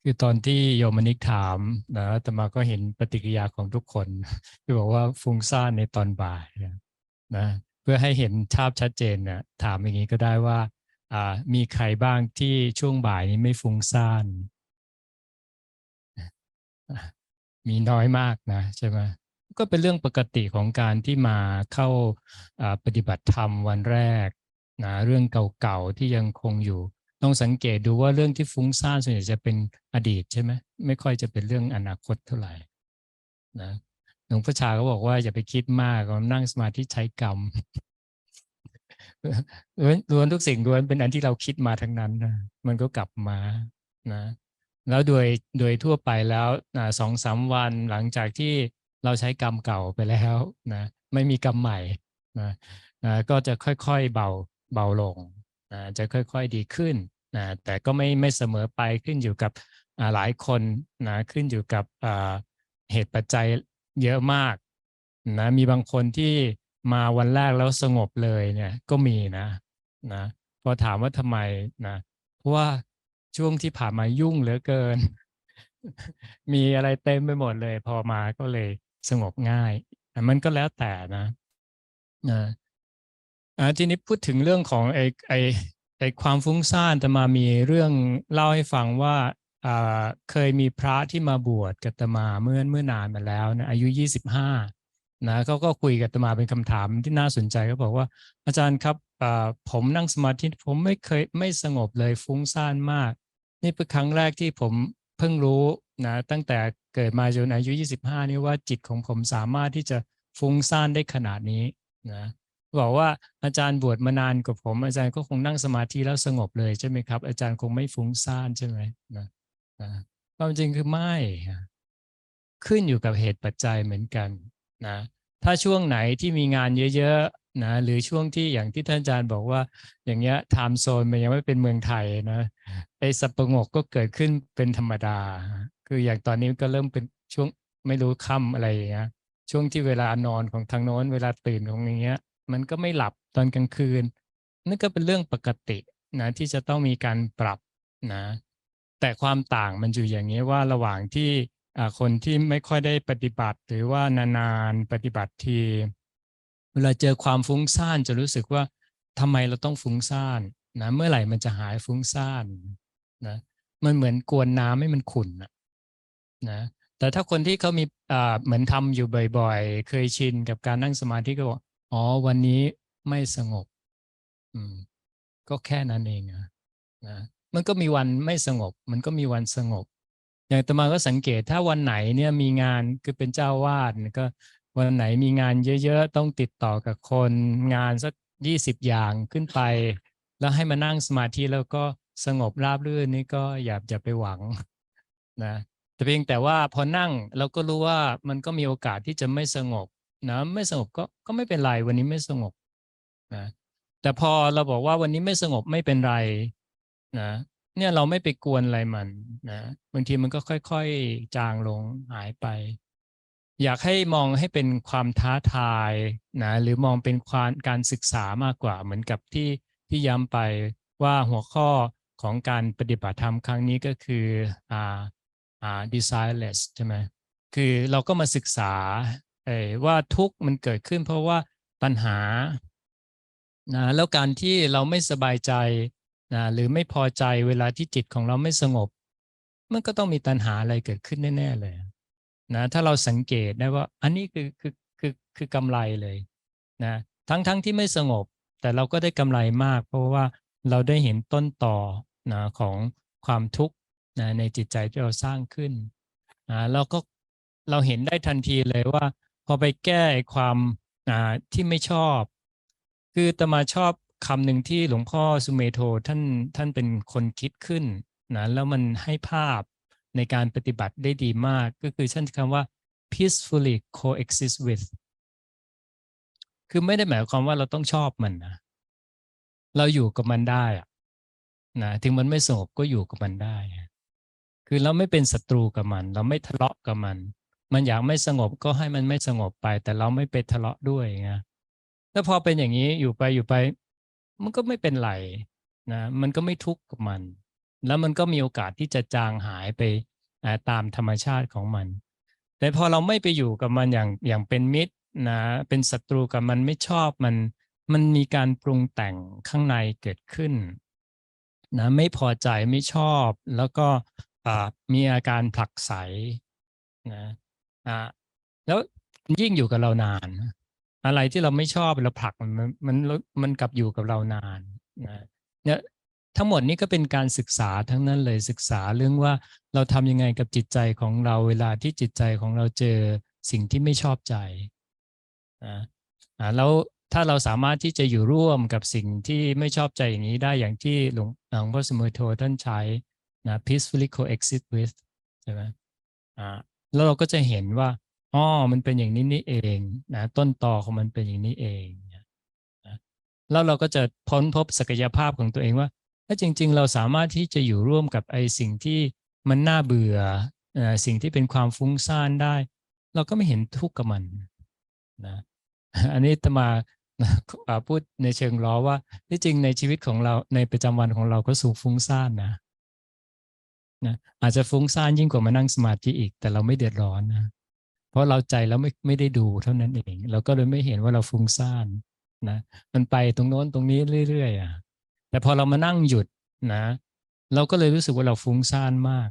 คือตอนที่โยมนิกถามนะอาตมาก็เห็นปฏิกิริยาของทุกคนที่บอกว่าฟุ้งซ่านในตอนบ่ายนะเพื่อให้เห็นภาพชัดเจนนะถามอย่างนี้ก็ได้ว่ามีใครบ้างที่ช่วงบ่ายนี้ไม่ฟุ้งซ่านมีน้อยมากนะใช่ไหมก็เป็นเรื่องปกติของการที่มาเข้าปฏิบัติธรรมวันแรกนะเรื่องเก่าๆที่ยังคงอยู่ต้องสังเกตดูว่าเรื่องที่ฟุ้งซ่านส่วนใหญ่จะเป็นอดีตใช่ไหมไม่ค่อยจะเป็นเรื่องอนาคตเท่าไหร่นะหลวงพ่อชาก็บอกว่าอย่าไปคิดมากนั่งสมาธิใช้กรรมล้วนทุกสิ่งล้วนเป็นอันที่เราคิดมาทั้งนั้นนะมันก็กลับมานะแล้วโดยทั่วไปแล้ว2-3 วันหลังจากที่เราใช้กรรมเก่าไปแล้วนะไม่มีกรรมใหม่นะก็จะค่อยๆเบาลงจะค่อยๆดีขึ้นนะแต่ก็ไม่เสมอไปขึ้นอยู่กับหลายคนนะขึ้นอยู่กับเหตุปัจจัยเยอะมากนะมีบางคนที่มาวันแรกแล้วสงบเลยเนี่ยก็มีนะพอถามว่าทำไมนะเพราะว่าช่วงที่ผ่านมายุ่งเหลือเกิน มีอะไรเต็มไปหมดเลยพอมาก็เลยสงบง่ายมันก็แล้วแต่นะทีนี้พูดถึงเรื่องของไอ้ความฟุ้งซ่านแต่มามีเรื่องเล่าให้ฟังว่าเคยมีพระที่มาบวชกับอาตมาเมื่อนานมาแล้วนะอายุ25นะเขาก็คุยกับอาตมาเป็นคำถามที่น่าสนใจเขาบอกว่าอาจารย์ครับผมนั่งสมาธิผมไม่สงบเลยฟุ้งซ่านมากนี่เป็นครั้งแรกที่ผมเพิ่งรู้นะตั้งแต่เกิดมาจนอายุ25นี่ว่าจิตของผมสามารถที่จะฟุ้งซ่านได้ขนาดนี้นะบอกว่าอาจารย์บวชมานานกว่าผมอาจารย์ก็คงนั่งสมาธิแล้วสงบเลยใช่ไหมครับอาจารย์คงไม่ฟุ้งซ่านใช่ไหมนะความจริงคือไม่ขึ้นอยู่กับเหตุปัจจัยเหมือนกันนะถ้าช่วงไหนที่มีงานเยอะๆนะหรือช่วงที่อย่างที่ท่านอาจารย์บอกว่าอย่างเงี้ยไทม์โซนมันยังไม่เป็นเมืองไทยนะไอ้สับประงกก็เกิดขึ้นเป็นธรรมดาคืออย่างตอนนี้ก็เริ่มเป็นช่วงไม่รู้ค่ำอะไรอย่างเงี้ยช่วงที่เวลานอนของทางโน้นเวลาตื่นของอย่างเงี้ยมันก็ไม่หลับตอนกลางคืนนั่นก็เป็นเรื่องปกตินะที่จะต้องมีการปรับนะแต่ความต่างมันอยู่อย่างนี้ว่าระหว่างที่คนที่ไม่ค่อยได้ปฏิบัติหรือว่านานๆปฏิบัติทีเวลาเจอความฟุ้งซ่านจะรู้สึกว่าทำไมเราต้องฟุ้งซ่านนะเมื่อไหร่มันจะหายฟุ้งซ่านนะมันเหมือนกวนน้ำให้มันขุ่นนะแต่ถ้าคนที่เขามีเหมือนทำอยู่บ่อยๆเคยชินกับการนั่งสมาธิก็บอกอ๋อวันนี้ไม่สงบก็แค่นั้นเองนะมันก็มีวันไม่สงบมันก็มีวันสงบอย่างอาตมาก็สังเกตถ้าวันไหนเนี่ยมีงานคือเป็นเจ้าวาดก็วันไหนมีงานเยอะๆต้องติดต่อกับคนงานสัก20อย่างขึ้นไปแล้วให้มานั่งสมาธิแล้วก็สงบราบรื่นนี่ก็อย่าไปหวังนะแต่เพียงแต่ว่าพอนั่งเราก็รู้ว่ามันก็มีโอกาสที่จะไม่สงบนะไม่สงบก็ไม่เป็นไรวันนี้ไม่สงบนะแต่พอเราบอกว่าวันนี้ไม่สงบไม่เป็นไรนะเนี่ยเราไม่ไปกวนอะไรมันนะบางทีมันก็ค่อยๆจางลงหายไปอยากให้มองให้เป็นความท้าทายนะหรือมองเป็นการศึกษามากกว่าเหมือนกับที่ ที่ย้ำไปว่าหัวข้อของการปฏิบัติธรรมครั้งนี้ก็คือdesireless ใช่ไหมคือเราก็มาศึกษาว่าทุกข์มันเกิดขึ้นเพราะว่าตัณหานะแล้วการที่เราไม่สบายใจนะหรือไม่พอใจเวลาที่จิตของเราไม่สงบมันก็ต้องมีตัณหาอะไรเกิดขึ้นแน่ๆเลยนะถ้าเราสังเกตได้ว่าอันนี้คือกำไรเลยนะทั้งที่ไม่สงบแต่เราก็ได้กำไรมากเพราะว่าเราได้เห็นต้นต่อนะของความทุกข์นะในจิตใจที่เราสร้างขึ้นนะเราเห็นได้ทันทีเลยว่าพอไปแก้ความที่ไม่ชอบคืออาตมาชอบคำหนึ่งที่หลวงพ่อสุเมโธท่านเป็นคนคิดขึ้นนะแล้วมันให้ภาพในการปฏิบัติได้ดีมากก็คือท่านคำว่า peacefully coexist with คือไม่ได้หมายความว่าเราต้องชอบมันนะเราอยู่กับมันได้นะถึงมันไม่สงบก็อยู่กับมันได้คือเราไม่เป็นศัตรูกับมันเราไม่ทะเลาะกับมันอยากไม่สงบก็ให้มันไม่สงบไปแต่เราไม่ไปทะเลาะด้วยไงแล้วพอเป็นอย่างนี้อยู่ไปมันก็ไม่เป็นไรนะมันก็ไม่ทุกข์กับมันแล้วมันก็มีโอกาสที่จะจางหายไปตามธรรมชาติของมันแต่พอเราไม่ไปอยู่กับมันอย่างเป็นมิตรนะเป็นศัตรูกับมันไม่ชอบมันมีการปรุงแต่งข้างในเกิดขึ้นนะไม่พอใจไม่ชอบแล้วก็มีอาการผลักไสนะแล้วยิ่งอยู่กับเรานานอะไรที่เราไม่ชอบเราผลักมันกลับอยู่กับเรานานนะเนี่ยทั้งหมดนี้ก็เป็นการศึกษาทั้งนั้นเลยศึกษาเรื่องว่าเราทำยังไงกับจิตใจของเราเวลาที่จิตใจของเราเจอสิ่งที่ไม่ชอบใจนะแล้วถ้าเราสามารถที่จะอยู่ร่วมกับสิ่งที่ไม่ชอบใจอย่างนี้ได้อย่างที่หลวงพ่อสมุทโธท่านใช้นะ peacefully coexist with ใช่ไหมแล้วเราก็จะเห็นว่ามันเป็นอย่างนี้นี่เองนะต้นตอของมันเป็นอย่างนี้เองนะแล้วเราก็จะพบศักยภาพของตัวเองว่าถ้าจริงๆเราสามารถที่จะอยู่ร่วมกับไอ้สิ่งที่มันน่าเบื่อสิ่งที่เป็นความฟุ้งซ่านได้เราก็ไม่เห็นทุกข์กับมันนะอันนี้อาตมาพูดในเชิงล้อว่าที่จริงในชีวิตของเราในประจำวันของเราก็สูงฟุ้งซ่านนะอาจจะฟุ้งซ่านยิ่งกว่ามานั่งสมาธิอีกแต่เราไม่เดือดร้อนนะเพราะเราใจเราไม่ได้ดูเท่านั้นเองเราก็เลยไม่เห็นว่าเราฟุ้งซ่านนะมันไปตรงโน้นตรงนี้เรื่อยๆแต่พอเรามานั่งหยุดนะเราก็เลยรู้สึกว่าเราฟุ้งซ่านมาก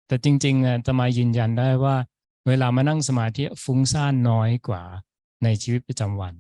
แต่จริงๆอาตมายืนยันได้ว่าเวลามานั่งสมาธิฟุ้งซ่านน้อยกว่าในชีวิตประจำวัน